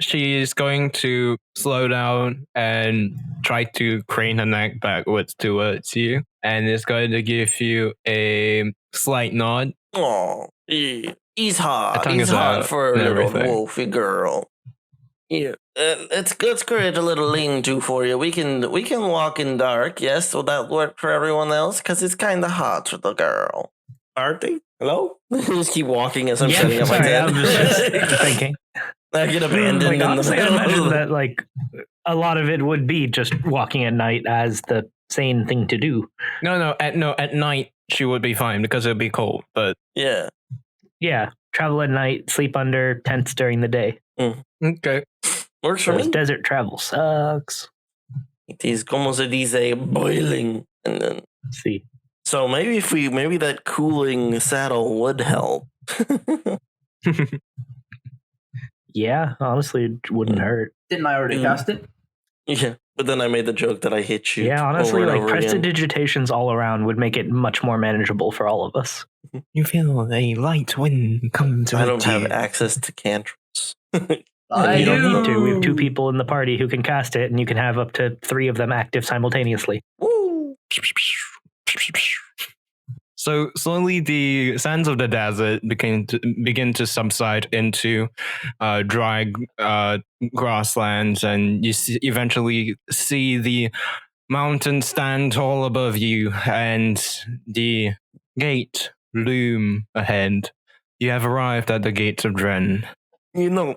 she's going to slow down and try to crane her neck backwards towards you, and is going to give you a slight nod. Oh, he's hot. tongue He's is hot out for a and little everything. wolfy girl. Yeah, let's create a little lean-to for you. We can walk in dark. Yes, will that work for everyone else? Because it's kind of hot for the girl. Aren't they? Hello? Just keep walking as I'm setting up my sorry, I tent. was just thinking. I get abandoned Like, in the honestly, I middle. imagine that like a lot of it would be just walking at night as the sane thing to do. No, at night she would be fine because it would be cold, but Yeah. Yeah, travel at night, sleep under tents during the day. okay. Works for Because me. desert travel sucks. It is como se dice boiling. And then, Let's see. so maybe that cooling saddle would help. Yeah, honestly, it wouldn't hurt. Didn't I already cast it? Yeah, but then I made the joke that I hit you. Yeah, honestly, over and like over again. prestidigitations all around would make it much more manageable for all of us. You feel a light wind come I don't have access to cantrips. You don't need to. We have 2 people in the party who can cast it, and you can have up to 3 of them active simultaneously. Woo. So slowly, the sands of the desert begin to subside into dry grasslands, and you eventually see the mountain stand tall above you, and the gate loom ahead. You have arrived at the gates of Dren. You know,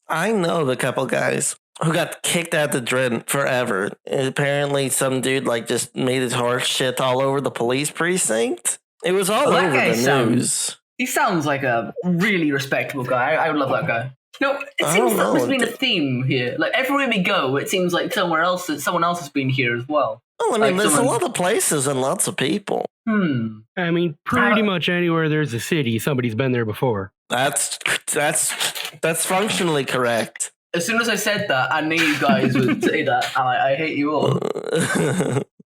I know the couple guys who got kicked out the Dren forever. And apparently, some dude just made his horse shit all over the police precinct. It was all Well, that over guy the sounds- news. He sounds like a really respectable guy. I would love that guy. No, it I seems don't like there's know. been a theme here. Like everywhere we go, it seems like someone else has been here as well. Well, I mean, Like there's someone- a lot of places and lots of people. I mean, pretty much anywhere there's a city, somebody's been there before. That's functionally correct. As soon as I said that, I knew you guys would say that, and I hate you all.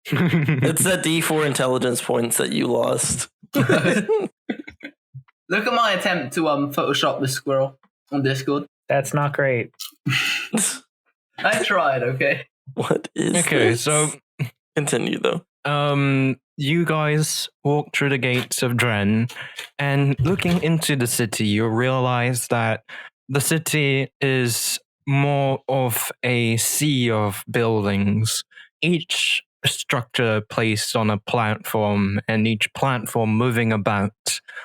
It's that D4 intelligence points that you lost. Look at my attempt to Photoshop this squirrel on Discord. That's not great. I tried, okay? What is Okay, this? so Continue, though. you guys walk through the gates of Dren, and looking into the city, you realize that the city is more of a sea of buildings, each structure placed on a platform, and each platform moving about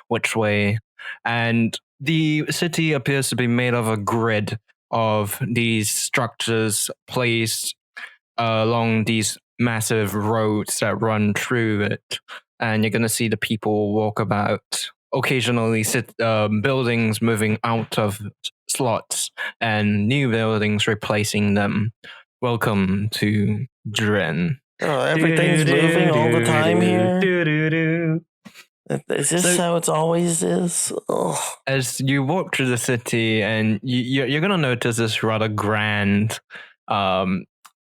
which way. And the city appears to be made of a grid of these structures placed along these massive roads that run through it, and you're going to see the people walk about. Occasionally, buildings moving out of slots and new buildings replacing them. Welcome to Dren. Oh, everything's moving all the time here. Do-do-do. Is this So- how it's always is? Oh. As you walk through the city, and you're going to notice this rather grand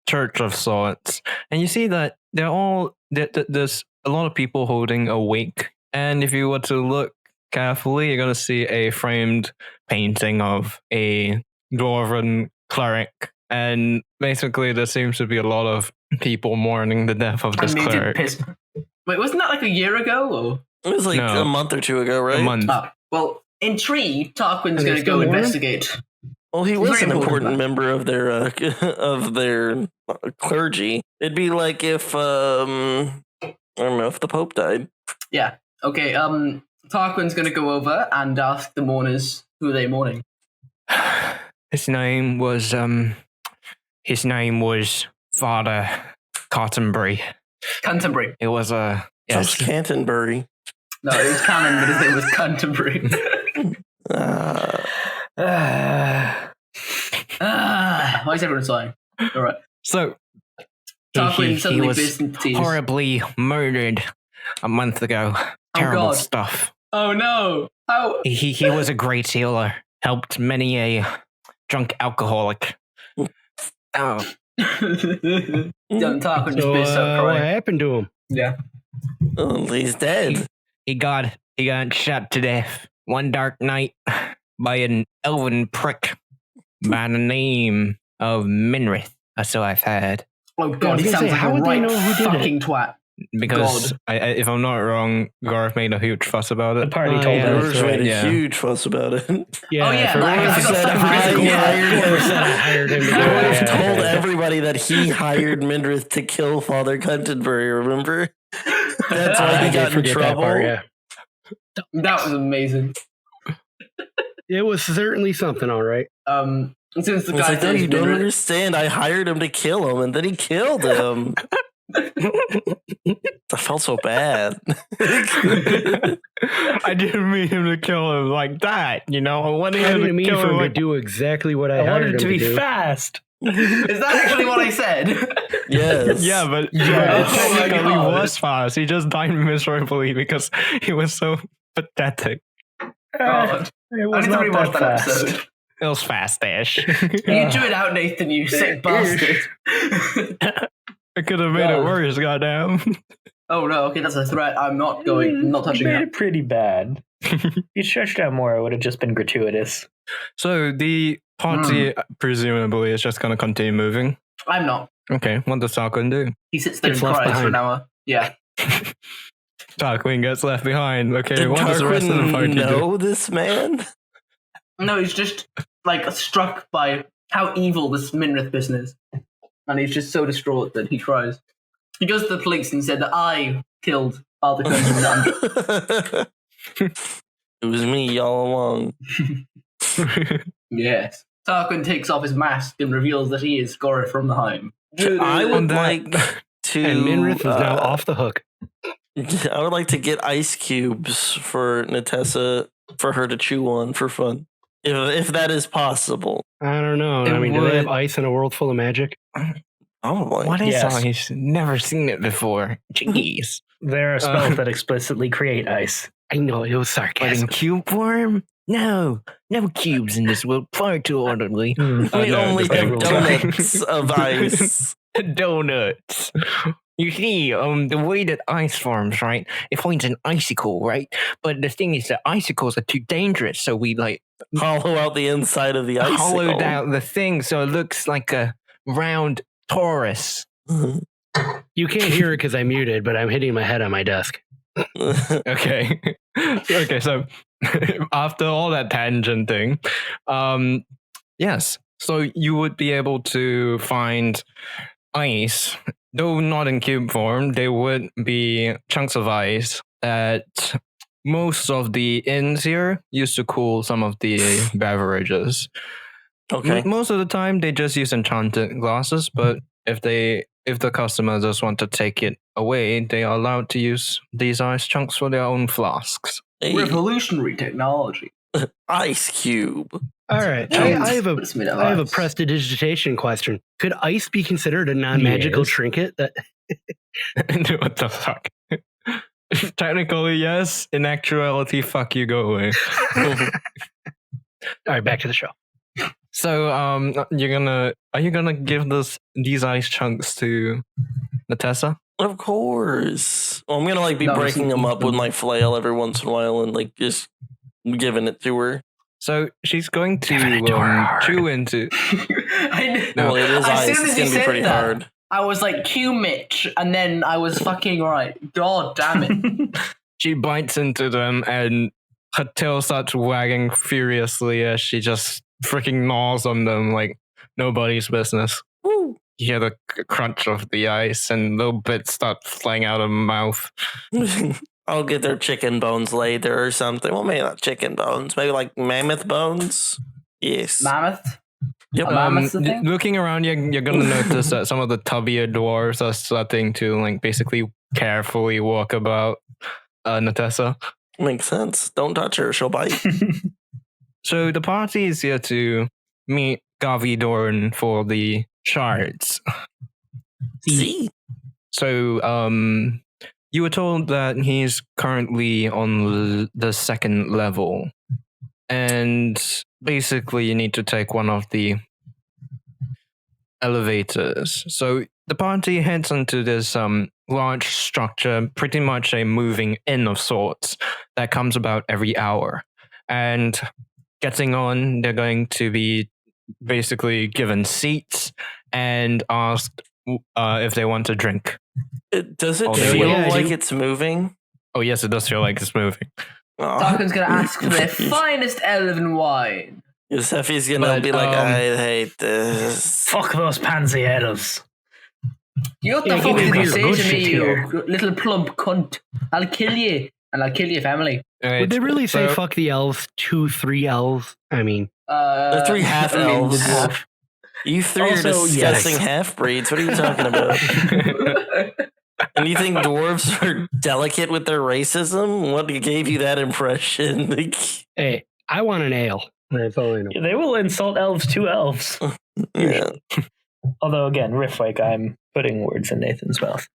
church of sorts, and you see that there's a lot of people holding a wake. And if you were to look carefully, you're going to see a framed painting of a dwarven cleric. And basically, there seems to be a lot of people mourning the death of this Unmuted cleric. piss. Wait, wasn't that like a year ago? Or? It was like No. a month or two ago, right? A month. Ah, well, intrigued, Tarquin's Are they going to still go mourning? investigate. Well, he was Very an important. important member of their clergy. It'd be like if I don't know, if the Pope died. Yeah. Okay. Tarquin's going to go over and ask the mourners who they mourning. His name was Father Cottonbury. Canterbury. It was a Just Canterbury. No, it was Canon, but his name was Canterbury. Why is everyone sighing? All right. So Tarquin he suddenly was burst into tears. horribly murdered a month ago. Terrible God. stuff. Oh no! How? He was a great healer. Helped many a drunk alcoholic. Oh, Young Tarquin just So, burst out what crying. happened to him? Yeah. Oh, he's dead. he got he got shot to death one dark night by an elven prick by the name of Minrith. So I've heard. Oh God, he sounds like a right fucking twat. Because if I'm not wrong, Garth made a huge fuss about it. The party told us. Garth made a huge fuss about it. Yeah, I hired him. Garth told everybody that he hired Mindrith to kill Father Canterbury, remember? That's why he got in trouble. That was amazing. It was certainly something, all right. Since the guy said, you don't understand, I hired him to kill him, and then he killed him. I felt so bad. I didn't mean him to kill him like that, I wanted him to kill him to do exactly what I hired him to be do. Fast. Is that actually what I said? Yes. Yeah, but it technically was fast. He just died miserably because he was so pathetic. God. It was I need to not rewatch that fast. episode. It was fast-ish. You drew it out, Nathan, you sick bastard. I could have made it worse, goddamn. Oh no, okay, that's a threat. I'm not touching made that. it pretty bad. You stretched out more, it would have just been gratuitous. So the party presumably is just going to continue moving? I'm not. Okay, what does Tarquin do? He sits there and cries for an hour. Yeah. Tarquin gets left behind. Okay, Did what does the rest of the party know do? this man? No, he's just struck by how evil this Minrith business is. And he's just so distraught that he cries. He goes to the police and said that I killed Father Clemson. It was me all along. Yes. Tarquin takes off his mask and reveals that he is Gorith from the Heim. I would like to... And Minrith is now off the hook. I would like to get ice cubes for Natessa, for her to chew on for fun. If that is possible. I don't know. Do they have ice in a world full of magic? Probably. What is ice? Never seen it before. Jeez. There are spells that explicitly create ice. I know, it was But sarcasm. in cube form? No cubes in this world. Far too orderly. We only have donuts of ice. Donuts. You see, the way that ice forms, right? It forms an icicle, right? But the thing is that icicles are too dangerous, so we Hollow out the inside of the icicle. hollowed out the thing so it looks like a round torus. You can't hear it because I muted, but I'm hitting my head on my desk. Okay. Okay, so after all that tangent thing, yes. So you would be able to find ice, though not in cube form. There would be chunks of ice that most of the inns here used to cool some of the beverages. Okay. Most of the time, they just use enchanted glasses, but if the customer just want to take it away, they are allowed to use these ice chunks for their own flasks. Hey, Revolutionary technology. ice cube. All right. I have a prestidigitation question. Could ice be considered a non-magical Yes. trinket? That What the fuck? Technically, yes. In actuality, fuck you, go away. All right, back to the show. So, are you gonna give these ice chunks to Natessa? Of course. Well, I'm gonna be No, breaking them up with my flail every once in a while and just giving it to her. So she's going to chew into. Well, it is as ice. soon It's as gonna you be said pretty that, hard. I was like, cue Mitch, and then I was fucking right. God damn it. She bites into them, and her tail starts wagging furiously as she just freaking gnaws on them like nobody's business. Woo. You hear the crunch of the ice, and little bits start flying out of her mouth. I'll get their chicken bones later or something. Well, maybe not chicken bones. Maybe like mammoth bones. Yes. Mammoth? Yep. A mammoth's the thing? Looking around, you're gonna notice that some of the tubbier dwarves are starting to basically carefully walk about Natessa. Makes sense. Don't touch her. She'll bite. So the party is here to meet Gavi Dorn for the shards. See? So you were told that he's currently on the second level, and basically you need to take one of the elevators. So the party heads into this large structure, pretty much a moving inn of sorts that comes about every hour. And getting on, they're going to be basically given seats and asked if they want a drink. Does it Oh, feel yeah, like dude. it's moving? Oh yes, it does feel like it's moving. Tarquin's gonna ask for their finest elven wine. Josefi's gonna But, be like, I hate this. Fuck those pansy elves. You what Yeah, the fuck give me did you beer. say Good to me, shit you here. little plump cunt? I'll kill you, and I'll kill your family. Would they really say so- fuck the elves? 2, 3 elves? I mean, They're 3 half I mean, elves. the dwarf. You 3 Also, are disgusting yes. half breeds. What are you talking about? And you think dwarves are delicate with their racism? What gave you that impression? hey, I want an ale. That's all I know. They will insult elves to elves. Yeah. Although, again, Riftwake, I'm putting words in Nathan's mouth.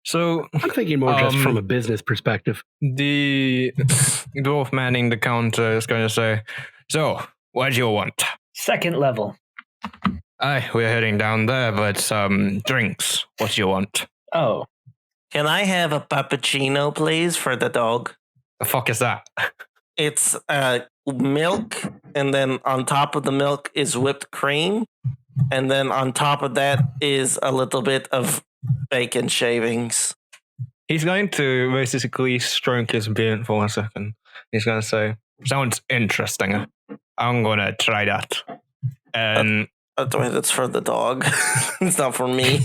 So I'm thinking more just Um, from a business perspective. the dwarf manning the counter is going to say, "So, what do you want?" Second level. Aye, we're heading down there, but drinks. What do you want? Oh, Can I have a puppuccino, please, for the dog? The fuck is that? It's milk, and then on top of the milk is whipped cream, and then on top of that is a little bit of bacon shavings. He's going to basically stroke his beard for a second. He's going to say, "Sounds interesting. I'm going to try that." And That's for the dog. It's not for me.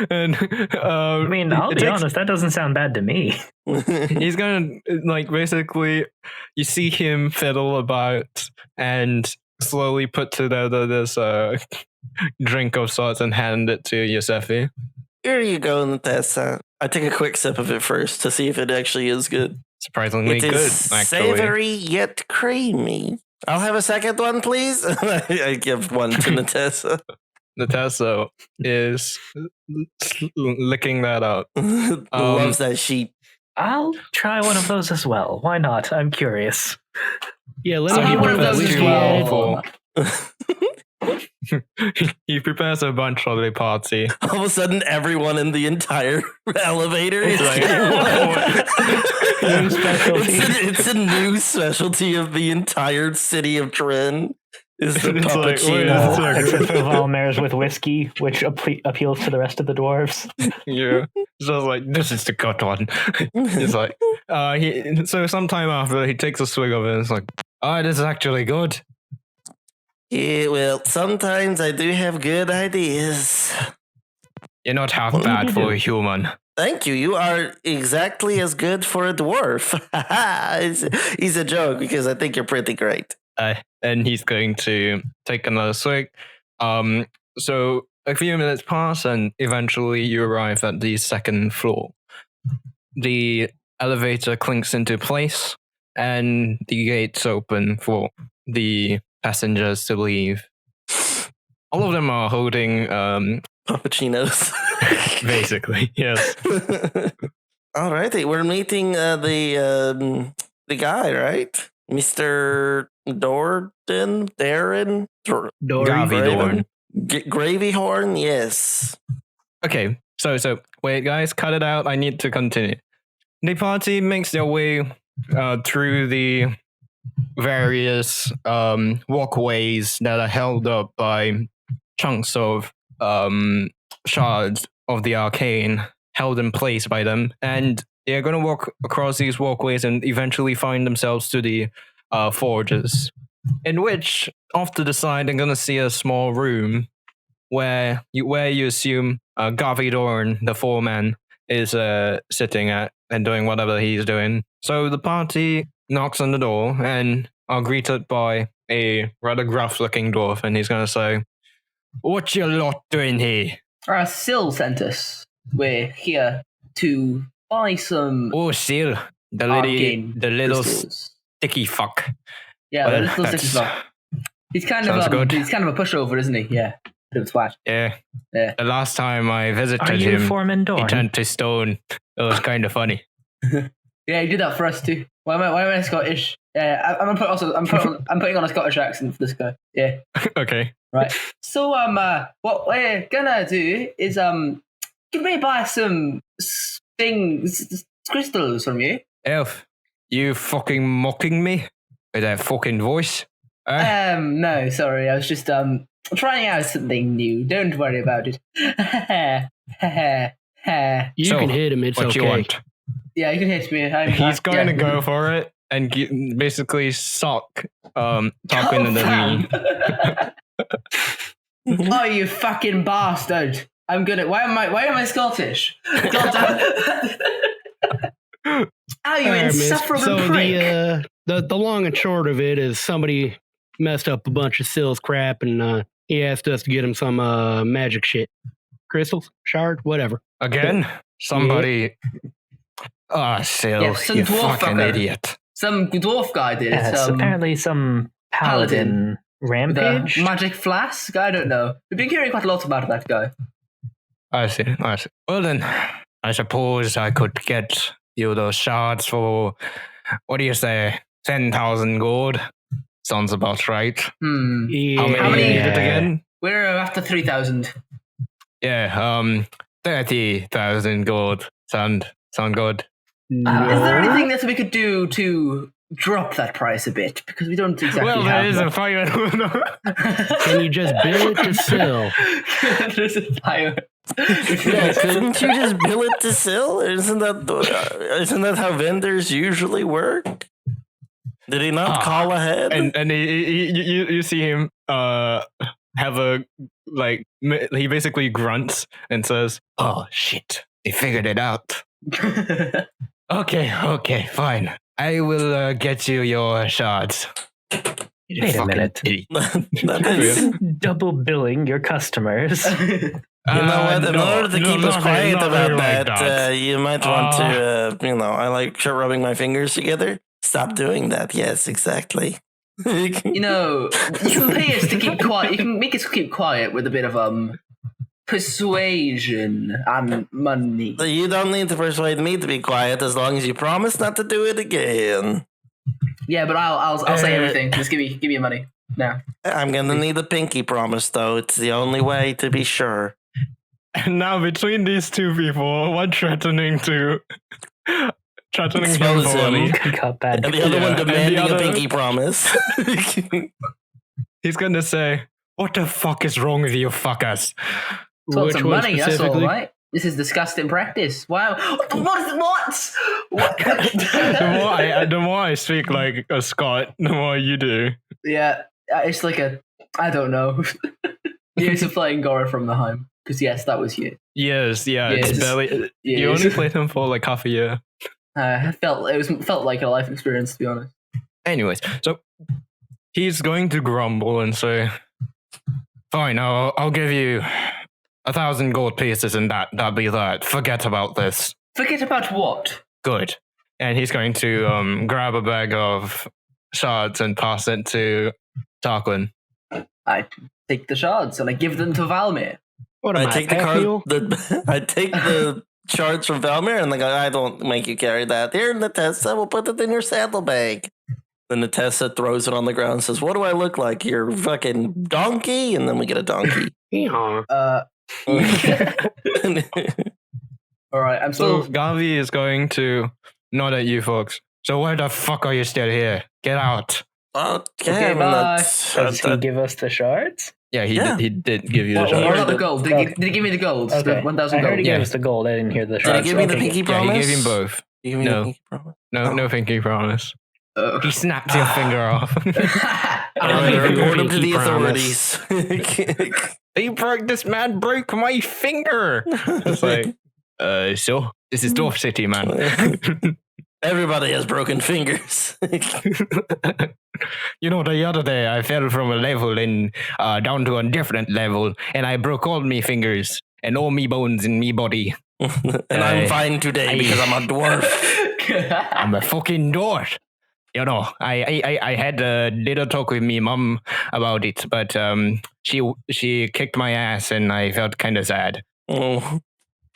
and I mean, I'll it be takes- honest, that doesn't sound bad to me. He's going to, like, basically, you see him fiddle about and slowly put together this drink of sorts and hand it to Josefi. Here you go, Natasha. I take a quick sip of it first to see if it actually is good. Surprisingly It is good, actually. savory yet creamy. I'll have a second one, please. I give one to Natasha. Natasha is licking that up. Loves that sheep. I'll try one of those as well. Why not? I'm curious. Yeah, let So me he get one of prepares those as two well. people. He prepares a bunch for the party. All of a sudden, everyone in the entire elevator is It's like, getting one. New specialty. It's a new specialty of the entire city of Trin. Is the It's like, wait a puppuccino. second. Except for Valmaer's with whiskey, which appeals to the rest of the dwarves. Yeah. So I was like, this is the good one. He's like, so sometime after he takes a swig of it and it's like, oh, this is actually good. Yeah, well, sometimes I do have good ideas. You're not half What bad did for you a human. Thank you. You are exactly as good for a dwarf. He's a joke because I think you're pretty great. And he's going to take another swig. So a few minutes pass and eventually you arrive at the second floor. The elevator clinks into place and the gates open for the passengers to leave. All of them are holding, Puppuccinos. basically, yes. Alrighty, we're meeting the guy, right? Mr. Darren? Garvey Dorn. Gravy Horn, yes. Okay, so wait, guys, cut it out. I need to continue. The party makes their way through the various walkways that are held up by chunks of shards of the arcane held in place by them, and they're going to walk across these walkways and eventually find themselves to the forges, in which off to the side they're going to see a small room where you assume Garvey Dorn, the foreman, is sitting at and doing whatever he's doing. So the party knocks on the door and are greeted by a rather gruff-looking dwarf, and he's going to say, "What you lot doing here?" Syl sent us. We're here to buy some Oh, still the arcane little crystals. sticky fuck. Yeah, Well, the little sticky that's- fuck. He's kind sounds of good. he's kind of a pushover, isn't he? Yeah, bit of a twat. Yeah. Yeah. The last time I Are visited you him, Foreman he Dorn? turned to stone. It was kind of funny. Yeah, you did that for us too. Why am I Scottish? Yeah, I'm putting on a Scottish accent for this guy. Yeah. Okay. Right. So what we're gonna do is can we buy some crystals from you? Elf, you fucking mocking me with that fucking voice? No, sorry. I was just trying out something new. Don't worry about it. You So, can hit him. It's what okay. you want? Yeah, you can hit me. He's going to go for it and basically sock Tarquin in the knee. Oh, you fucking bastard! I'm gonna. Why am I Scottish? God damn. Oh, you insufferable so prick! the long and short of it is somebody messed up a bunch of Sill's crap, and he asked us to get him some magic shit, crystals, shard, whatever. Again, somebody. Sill, Yeah, some you dwarf fucking fucker. idiot. Some dwarf guy did it. Yes, apparently some paladin with rampage. a magic flask. I don't know. We've been hearing quite a lot about that guy. I see. Well then, I suppose I could get you those shards for, what do you say, 10,000 gold? Sounds about right. Yeah. How many is it again? We're after 3,000. Yeah, 30,000 gold. Sound good? Is there anything that we could do to drop that price a bit? Because we don't exactly Well, have there is a that. fire. Can you just bill it to Sill? There's a fire. Yeah, couldn't you just bill it to Sill? Isn't that how vendors usually work? Did he not call ahead? And you see him have a, like, he basically grunts and says, "Oh shit, they figured it out." Okay, fine. I will get you your shards. Wait a minute. That is, Double billing your customers. you know what? In order to keep us quiet about like that, you might want to, I like rubbing my fingers together. Stop doing that. Yes, exactly. You can pay us to keep quiet. You can make us keep quiet with a bit of persuasion and money. So you don't need to persuade me to be quiet as long as you promise not to do it again. Yeah, but I'll say everything. Just give me money now. I'm gonna need a pinky promise though. It's the only way to be sure. And now between these two people, one threatening him Expose for him. money, Got bad. And the other one and the demanding other- a pinky promise. he's gonna say, "What the fuck is wrong with you fuckers?" Want Which some one money? That's all specifically? right. This is disgusting practice. Wow. What? The more I speak like a Scot, the more you do. Yeah, it's like I don't know. Years of playing Gora from the home. Because yes, that was you. Yes, yeah, Yes. it's barely. You Yes. only played him for like half a year. It felt like a life experience, to be honest. Anyways, so he's going to grumble and say, "Fine, I'll give you 1,000 gold pieces, and that'll be that. Forget about this." Forget about what? Good. And he's going to grab a bag of shards and pass it to Tarquin. I take the shards and I give them to Valmaer. What am I take the I take the shards from Valmaer and I don't make you carry that. Here, Natessa, we'll put it in your saddlebag. Then Natessa throws it on the ground and says, "What do I look like? Your fucking donkey?" And then we get a donkey. Yeehaw. All right, I'm So still. Gavi is going to nod at you folks. So why the fuck are you still here? Get out. Okay, bye. Does he give us the shards? Yeah, he Yeah. did give you the What shards. about the gold? Did he give me the gold? Okay. The 1,000 I heard gold. he Yeah. gave us the gold. I didn't hear the Did shards. he give me the Okay. pinky Yeah, promise? he gave him both. You give me No. the pinky promise? No pinky promise. He snapped your finger off. All right, give you a report him to pinky the promise. authorities. This man broke my finger. It's like, so this is Dwarf City, man. Everybody has broken fingers. You know, the other day I fell from a level and down to a different level, and I broke all me fingers and all me bones in me body. And I'm fine today because I'm a dwarf. I'm a fucking dwarf. You know, I had a little talk with me mum about it, but she kicked my ass and I felt kind of sad. Oh.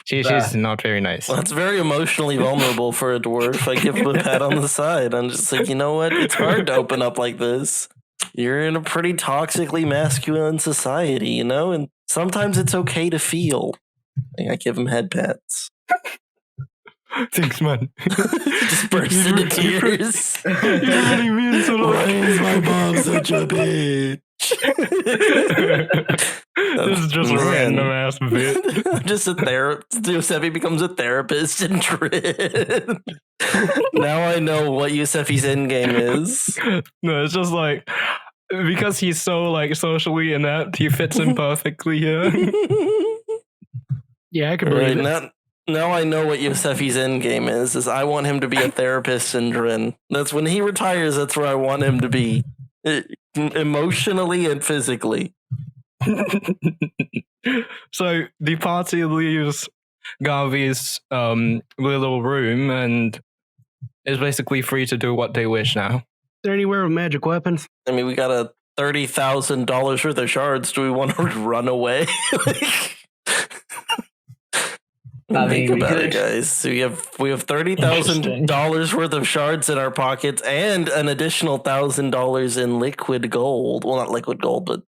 She's not very nice. Well, it's very emotionally vulnerable for a dwarf. I give him a pat on the side. I'm just like, you know what? It's hard to open up like this. You're in a pretty toxically masculine society, you know? And sometimes it's okay to feel. I give him head pats. Thanks, man. Just burst into tears. You really mean so Why is my mom such a bitch? This is just a random ass bit. I'm just a therapist. Josefi becomes a therapist in Dread. Now I know what Josefi's endgame is. No, it's just like because he's so like socially inept, he fits in perfectly here. Yeah, I could believe it. Now I know what Josefi's endgame is I want him to be a therapist in Drin. That's when he retires, that's where I want him to be. Emotionally and physically. So the party leaves Garvey's little room and is basically free to do what they wish now. Is there anywhere with magic weapons? I mean, we got a $30,000 worth of shards. Do we want to run away? Think about it, guys. So we have $30,000 worth of shards in our pockets and an additional $1,000 in liquid gold. Well, not liquid gold, but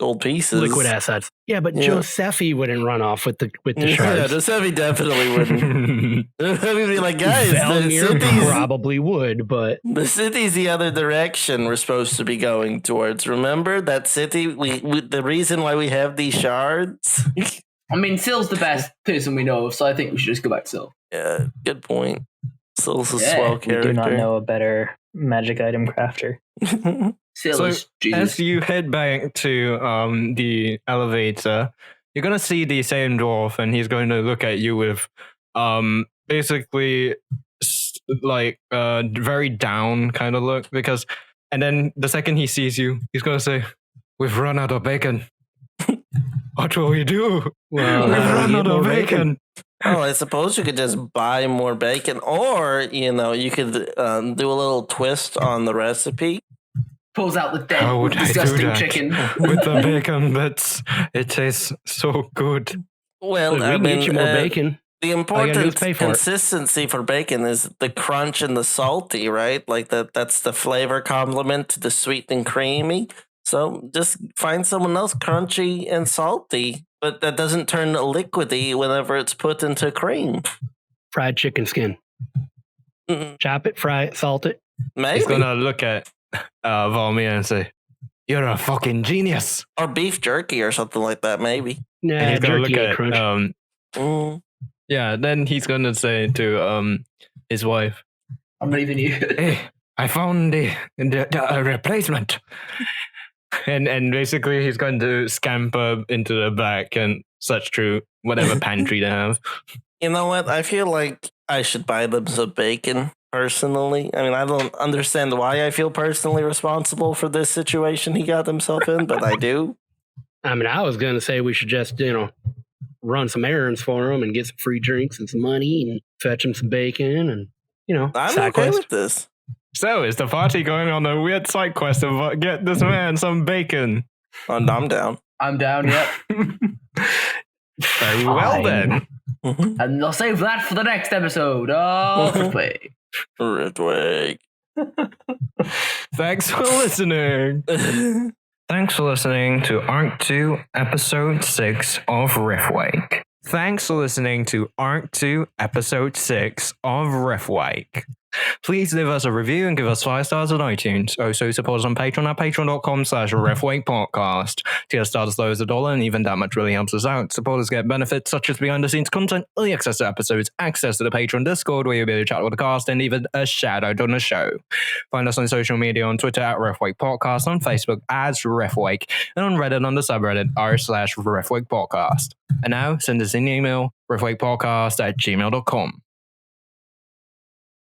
gold pieces. Liquid assets. Yeah, but Josefi wouldn't run off with the shards. Yeah, Josefi definitely wouldn't. Josefi be like, guys, Valmaer probably would, but the city's the other direction we're supposed to be going towards. Remember that city? We the reason why we have these shards. I mean, Sill's the best person we know of, so I think we should just go back to Sill. Yeah, good point. Sill's a swell character. We do not know a better magic item crafter. Sill is Jesus. As you head back to the elevator, you're going to see the same dwarf, and he's going to look at you with basically like very down kind of look. And then the second he sees you, he's going to say, "We've run out of bacon." What will we do? well, We've run out of bacon. Oh, I suppose you could just buy more bacon, or you could do a little twist on the recipe. Pulls out the dead, How would I do disgusting that? chicken. With the bacon bits, it tastes so good. Well, we can get you more bacon. The important consistency for bacon is the crunch and the salty, right? Like that's the flavor complement to the sweet and creamy. So just find someone else crunchy and salty, but that doesn't turn liquidy whenever it's put into cream. Fried chicken skin. Chop it, fry it, salt it. Maybe. He's gonna look at Valmaer and say, "You're a fucking genius." Or beef jerky or something like that, maybe. Nah, And he's gonna jerky look ain't at crunch. yeah. Then he's gonna say to his wife, I'm leaving you. "Hey, I found the replacement." And basically he's going to scamper into the back and search through whatever pantry they have. You know what? I feel like I should buy them some bacon, personally. I mean, I don't understand why I feel personally responsible for this situation he got himself in, but I do. I mean, I was going to say we should just, run some errands for him and get some free drinks and some money and fetch him some bacon and, I'm side okay quest. with this. So is the party going on a weird side quest to get this man some bacon? I'm down. I'm down, yep. Very well then. And I'll save that for the next episode of Riftwake. Riftwake. Thanks for listening. Thanks for listening to Arc 2, Episode 6 of Riftwake. Thanks for listening to Arc 2, Episode 6 of Riftwake. Please leave us a review and give us 5 stars on iTunes. Also support us on Patreon at patreon.com/riftwakepodcast. Tier stars as low as $1, and even that much really helps us out. Supporters get benefits such as behind the scenes content, early access to episodes, access to the Patreon Discord where you'll be able to chat with the cast, and even a shout out on the show. Find us on social media on Twitter at Riftwake Podcast, on Facebook as Riftwake, and on Reddit on the subreddit r/Riftwake Podcast. And now send us an email, riftwakepodcast@gmail.com.